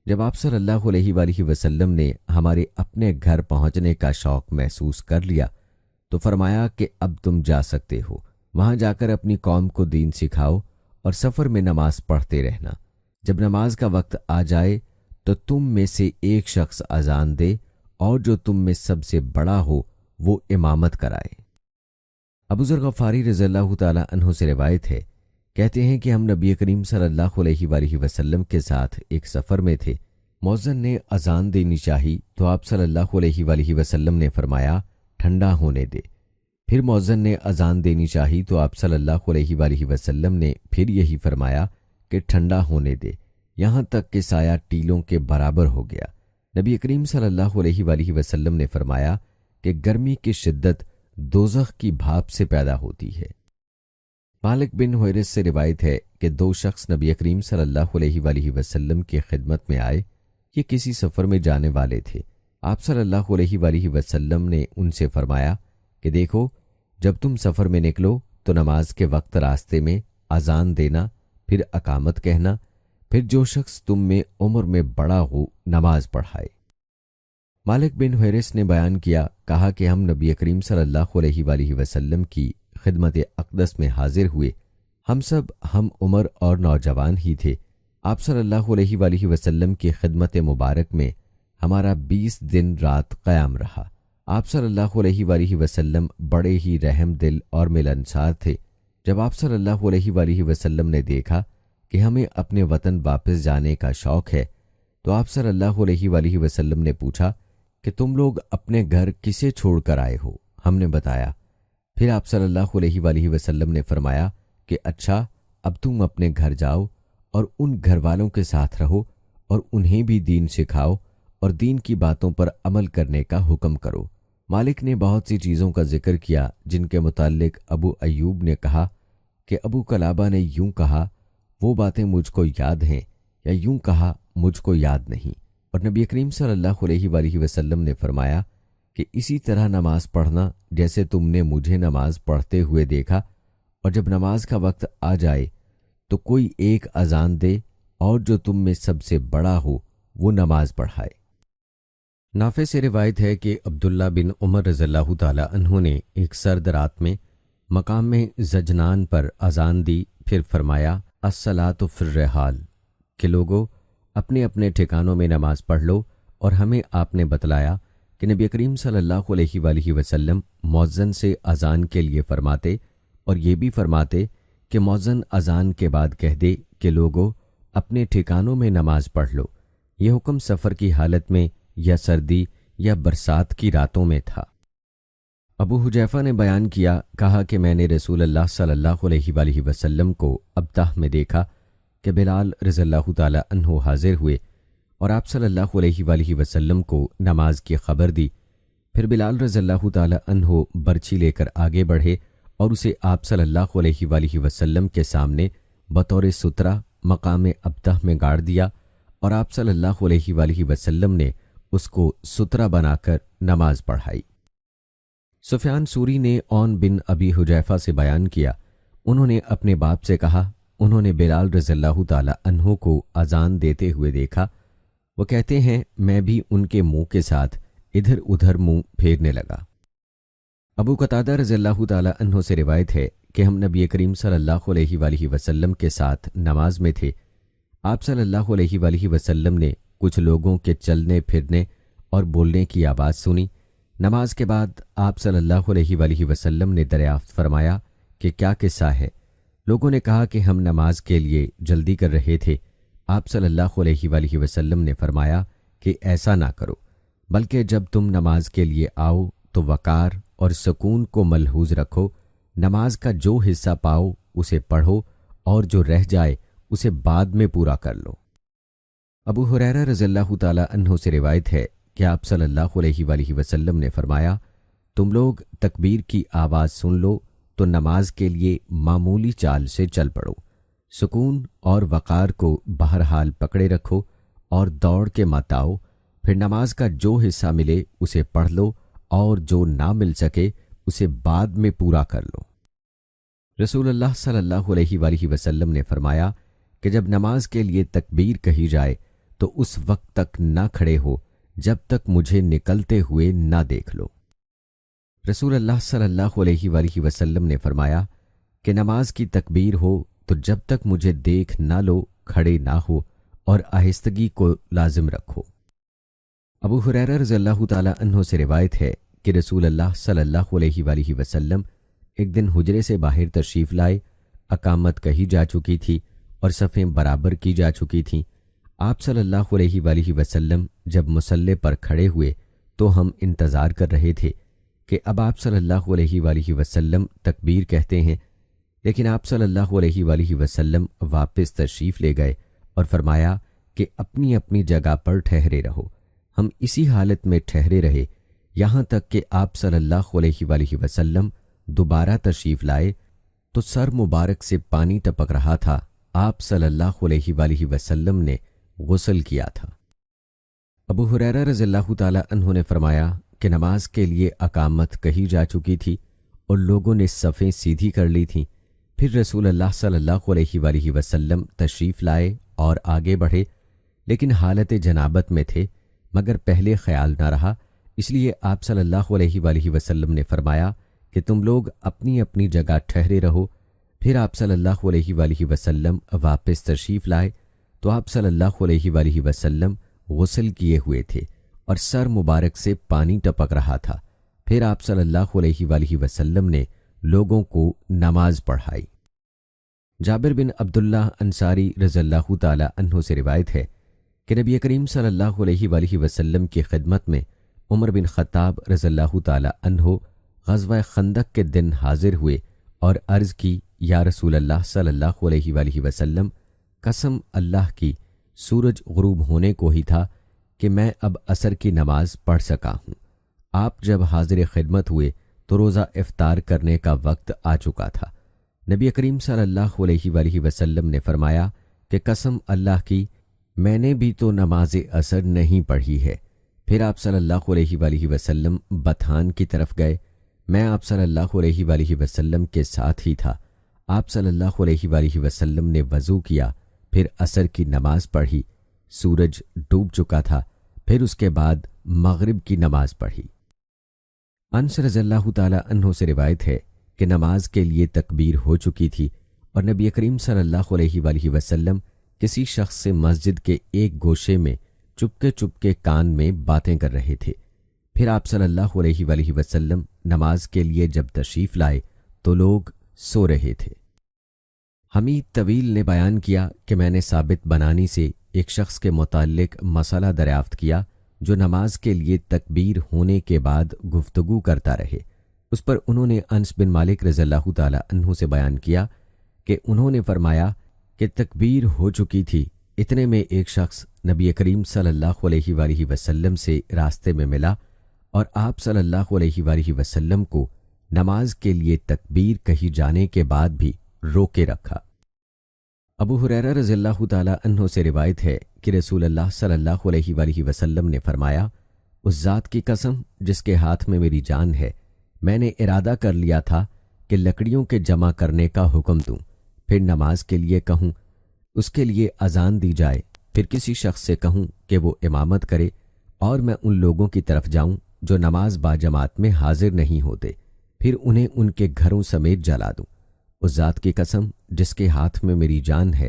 جب آپ صلی اللہ علیہ وآلہ وسلم نے ہمارے اپنے گھر پہنچنے کا شوق محسوس کر لیا تو فرمایا کہ اب تم جا سکتے ہو، وہاں جا کر اپنی قوم کو دین سکھاؤ اور سفر میں نماز پڑھتے رہنا۔ جب نماز کا وقت آ جائے تو تم میں سے ایک شخص اذان دے اور جو تم میں سب سے بڑا ہو وہ امامت کرائے۔ ابو ذر غفاری رضی اللہ تعالی عنہ سے روایت ہے، کہتے ہیں کہ ہم نبی کریم صلی اللہ علیہ وآلہ وسلم کے ساتھ ایک سفر میں تھے۔ مؤذن نے اذان دینی چاہی تو آپ صلی اللہ علیہ وآلہ وسلم نے فرمایا ٹھنڈا ہونے دے۔ پھر مؤذن نے اذان دینی چاہی تو آپ صلی اللہ علیہ وآلہ وسلم نے پھر یہی فرمایا کہ ٹھنڈا ہونے دے، یہاں تک کہ سایہ ٹیلوں کے برابر ہو گیا۔ نبی کریم صلی اللہ علیہ وآلہ وسلم نے فرمایا کہ گرمی کی شدت دوزخ کی بھاپ سے پیدا ہوتی ہے۔ مالک بن حویرث سے روایت ہے کہ 2 شخص نبی کریم صلی اللہ علیہ وآلہ وسلم کی خدمت میں آئے، یہ کسی سفر میں جانے والے تھے۔ آپ صلی اللہ علیہ وآلہ وسلم نے ان سے فرمایا کہ دیکھو، جب تم سفر میں نکلو تو نماز کے وقت راستے میں اذان دینا، پھر اقامت کہنا، پھر جو شخص تم میں عمر میں بڑا ہو نماز پڑھائے۔ مالک بن حویرث نے بیان کیا، کہا کہ ہم نبی کریم صلی اللہ علیہ وآلہ وسلم کی خدمت اقدس میں حاضر ہوئے، ہم عمر اور نوجوان ہی تھے۔ آپ صلی اللہ علیہ وآلہ وسلم کی خدمت مبارک میں ہمارا 20 دن رات قیام رہا۔ آپ صلی اللہ علیہ وآلہ وسلم بڑے ہی رحم دل اور ملنسار تھے۔ جب آپ صلی اللہ علیہ وآلہ وسلم نے دیکھا کہ ہمیں اپنے وطن واپس جانے کا شوق ہے تو آپ صلی اللہ علیہ وآلہ وسلم نے پوچھا کہ تم لوگ اپنے گھر کسے چھوڑ کر آئے ہو؟ ہم نے بتایا۔ پھر آپ صلی اللہ علیہ وآلہ وسلم نے فرمایا کہ اچھا، اب تم اپنے گھر جاؤ اور ان گھر والوں کے ساتھ رہو اور انہیں بھی دین سکھاؤ اور دین کی باتوں پر عمل کرنے کا حکم کرو۔ مالک نے بہت سی چیزوں کا ذکر کیا جن کے متعلق ابو ایوب نے کہا کہ ابو قلابہ نے یوں کہا، وہ باتیں مجھ کو یاد ہیں، یا یوں کہا، مجھ کو یاد نہیں۔ اور نبی کریم صلی اللہ علیہ وآلہ وسلم نے فرمایا کہ اسی طرح نماز پڑھنا جیسے تم نے مجھے نماز پڑھتے ہوئے دیکھا، اور جب نماز کا وقت آ جائے تو کوئی ایک اذان دے اور جو تم میں سب سے بڑا ہو وہ نماز پڑھائے۔ نافع سے روایت ہے کہ عبداللہ بن عمر رضی اللہ تعالی عنہ نے ایک سرد رات میں مقام زجنان پر اذان دی، پھر فرمایا الصلاۃ فی الرحال کہ لوگو اپنے اپنے ٹھکانوں میں نماز پڑھ لو۔ اور ہمیں آپ نے بتلایا کہ نبی کریم صلی اللہ علیہ وآلہ وسلم مؤذن سے اذان کے لیے فرماتے اور یہ بھی فرماتے کہ مؤذن اذان کے بعد کہہ دے کہ لوگو اپنے ٹھکانوں میں نماز پڑھ لو۔ یہ حکم سفر کی حالت میں یا سردی یا برسات کی راتوں میں تھا۔ ابو حذیفہ نے بیان کیا، کہا کہ میں نے رسول اللہ صلی اللہ علیہ وآلہ وسلم کو ابتح میں دیکھا کہ بلال رضی اللہ تعالی عنہ حاضر ہوئے اور آپ صلی اللہ علیہ وآلہ وسلم کو نماز کی خبر دی۔ پھر بلال رضی اللہ تعالی عنہ برچھی لے کر آگے بڑھے اور اسے آپ صلی اللہ علیہ وآلہ وسلم کے سامنے بطور سترہ مقام ابتح میں گاڑ دیا، اور آپ صلی اللہ علیہ وآلہ وسلم نے اس کو سترہ بنا کر نماز پڑھائی۔ سفیان سوری نے اون بن ابی حذیفہ سے بیان کیا، انہوں نے اپنے باپ سے کہا، انہوں نے بلال رضی اللہ تعالی عنہ کو اذان دیتے ہوئے دیکھا، وہ کہتے ہیں میں بھی ان کے منہ کے ساتھ ادھر ادھر منہ پھیرنے لگا۔ ابو قتادہ رضی اللہ تعالی عنہ سے روایت ہے کہ ہم نبی کریم صلی اللہ علیہ وآلہ وسلم کے ساتھ نماز میں تھے۔ آپ صلی اللہ علیہ وآلہ وسلم نے کچھ لوگوں کے چلنے پھرنے اور بولنے کی آواز سنی۔ نماز کے بعد آپ صلی اللہ علیہ وآلہ وسلم نے دریافت فرمایا کہ کیا قصہ ہے؟ لوگوں نے کہا کہ ہم نماز کے لیے جلدی کر رہے تھے۔ آپ صلی اللہ علیہ وآلہ وسلم نے فرمایا کہ ایسا نہ کرو، بلکہ جب تم نماز کے لیے آؤ تو وقار اور سکون کو ملحوظ رکھو، نماز کا جو حصہ پاؤ اسے پڑھو اور جو رہ جائے اسے بعد میں پورا کر لو۔ ابو ہریرہ رضی اللہ تعالی عنہ سے روایت ہے کہ آپ صلی اللہ علیہ وآلہ وسلم نے فرمایا، تم لوگ تکبیر کی آواز سن لو تو نماز کے لیے معمولی چال سے چل پڑو، سکون اور وقار کو بہرحال پکڑے رکھو اور دوڑ کے مت آؤ، پھر نماز کا جو حصہ ملے اسے پڑھ لو اور جو نہ مل سکے اسے بعد میں پورا کر لو۔ رسول اللہ صلی اللہ علیہ وآلہ وسلم نے فرمایا کہ جب نماز کے لیے تکبیر کہی جائے تو اس وقت تک نہ کھڑے ہو جب تک مجھے نکلتے ہوئے نہ دیکھ لو۔ رسول اللہ صلی اللہ علیہ وآلہ وسلم نے فرمایا کہ نماز کی تکبیر ہو تو جب تک مجھے دیکھ نہ لو کھڑے نہ ہو اور آہستگی کو لازم رکھو۔ ابو ہریرہ رضی اللہ تعالی عنہ سے روایت ہے کہ رسول اللہ صلی اللہ علیہ وآلہ وسلم ایک دن حجرے سے باہر تشریف لائے، اقامت کہی جا چکی تھی اور صفیں برابر کی جا چکی تھیں۔ آپ صلی اللہ علیہ وآلہ وسلم جب مصلی پر کھڑے ہوئے تو ہم انتظار کر رہے تھے کہ اب آپ صلی اللہ علیہ وآلہ وسلم تکبیر کہتے ہیں، لیکن آپ صلی اللہ علیہ وآلہ وسلم واپس تشریف لے گئے اور فرمایا کہ اپنی اپنی جگہ پر ٹھہرے رہو۔ ہم اسی حالت میں ٹھہرے رہے یہاں تک کہ آپ صلی اللہ علیہ وآلہ وسلم دوبارہ تشریف لائے تو سر مبارک سے پانی ٹپک رہا تھا۔ آپ صلی اللہ علیہ وآلہ وسلم نے غسل کیا تھا۔ ابو ہریرہ رضی اللہ تعالی عنہ نے فرمایا کہ نماز کے لیے اقامت کہی جا چکی تھی اور لوگوں نے صفیں سیدھی کر لی تھیں۔ پھر رسول اللہ صلی اللہ علیہ وآلہ وسلم تشریف لائے اور آگے بڑھے، لیکن حالت جنابت میں تھے، مگر پہلے خیال نہ رہا، اس لیے آپ صلی اللہ علیہ وآلہ وسلم نے فرمایا کہ تم لوگ اپنی اپنی جگہ ٹھہرے رہو۔ پھر آپ صلی اللہ علیہ وآلہ وسلم واپس تشریف لائے تو آپ صلی اللہ علیہ وآلہ وسلم غسل کیے ہوئے تھے اور سر مبارک سے پانی ٹپک رہا تھا۔ پھر آپ صلی اللہ علیہ وآلہ وسلم نے لوگوں کو نماز پڑھائی۔ جابر بن عبداللہ انصاری رضی اللہ تعالی عنہ سے روایت ہے کہ نبی کریم صلی اللہ علیہ وآلہ وسلم کی خدمت میں عمر بن خطاب رضی اللہ تعالی عنہ غزوہ خندق کے دن حاضر ہوئے اور عرض کی، یا رسول اللہ صلی اللہ علیہ وآلہ وسلم، قسم اللہ کی، سورج غروب ہونے کو ہی تھا کہ میں اب عصر کی نماز پڑھ سکا ہوں۔ آپ جب حاضر خدمت ہوئے تو روزہ افطار کرنے کا وقت آ چکا تھا۔ نبی کریم صلی اللہ علیہ وآلہ وسلم نے فرمایا کہ قسم اللہ کی، میں نے بھی تو نماز عصر نہیں پڑھی ہے۔ پھر آپ صلی اللہ علیہ وآلہ وسلم بطحان کی طرف گئے۔ میں آپ صلی اللہ علیہ وآلہ وسلم کے ساتھ ہی تھا۔ آپ صلی اللہ علیہ وآلہ وسلم نے وضو کیا، پھر عصر کی نماز پڑھی۔ سورج ڈوب چکا تھا، پھر اس کے بعد مغرب کی نماز پڑھی۔ انس رضی اللہ تعالی عنہ سے روایت ہے کہ نماز کے لیے تکبیر ہو چکی تھی اور نبی کریم صلی اللہ علیہ وآلہ وسلم کسی شخص سے مسجد کے ایک گوشے میں چپکے کان میں باتیں کر رہے تھے۔ پھر آپ صلی اللہ علیہ وآلہ وسلم نماز کے لیے جب تشریف لائے تو لوگ سو رہے تھے۔ حمید طویل نے بیان کیا کہ میں نے ثابت بنانی سے ایک شخص کے متعلق مسئلہ دریافت کیا جو نماز کے لیے تکبیر ہونے کے بعد گفتگو کرتا رہے۔ اس پر انہوں نے انس بن مالک رضی اللہ تعالی عنہ سے بیان کیا کہ انہوں نے فرمایا کہ تکبیر ہو چکی تھی، اتنے میں ایک شخص نبی کریم صلی اللہ علیہ وآلہ وسلم سے راستے میں ملا اور آپ صلی اللہ علیہ وآلہ وسلم کو نماز کے لیے تکبیر کہی جانے کے بعد بھی روکے رکھا۔ ابو ہریرہ رضی اللہ تعالی عنہ سے روایت ہے کہ رسول اللہ صلی اللہ علیہ وآلہ وسلم نے فرمایا، اس ذات کی قسم جس کے ہاتھ میں میری جان ہے، میں نے ارادہ کر لیا تھا کہ لکڑیوں کے جمع کرنے کا حکم دوں، پھر نماز کے لیے کہوں، اس کے لیے اذان دی جائے، پھر کسی شخص سے کہوں کہ وہ امامت کرے اور میں ان لوگوں کی طرف جاؤں جو نماز با جماعت میں حاضر نہیں ہوتے، پھر انہیں ان کے گھروں سمیت جلا دوں۔ اس ذات کی قسم جس کے ہاتھ میں میری جان ہے،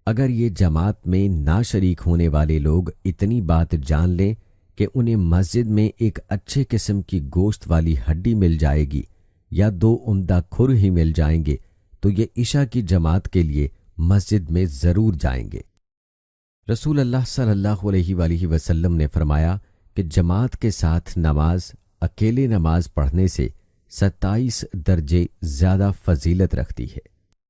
اگر یہ جماعت میں نہ شریک ہونے والے لوگ اتنی بات جان لیں کہ انہیں مسجد میں ایک اچھے قسم کی گوشت والی ہڈی مل جائے گی یا 2 عمدہ کھر ہی مل جائیں گے تو یہ عشاء کی جماعت کے لیے مسجد میں ضرور جائیں گے۔ رسول اللہ صلی اللہ علیہ وآلہ وسلم نے فرمایا کہ جماعت کے ساتھ نماز اکیلے نماز پڑھنے سے 27 درجے زیادہ فضیلت رکھتی ہے۔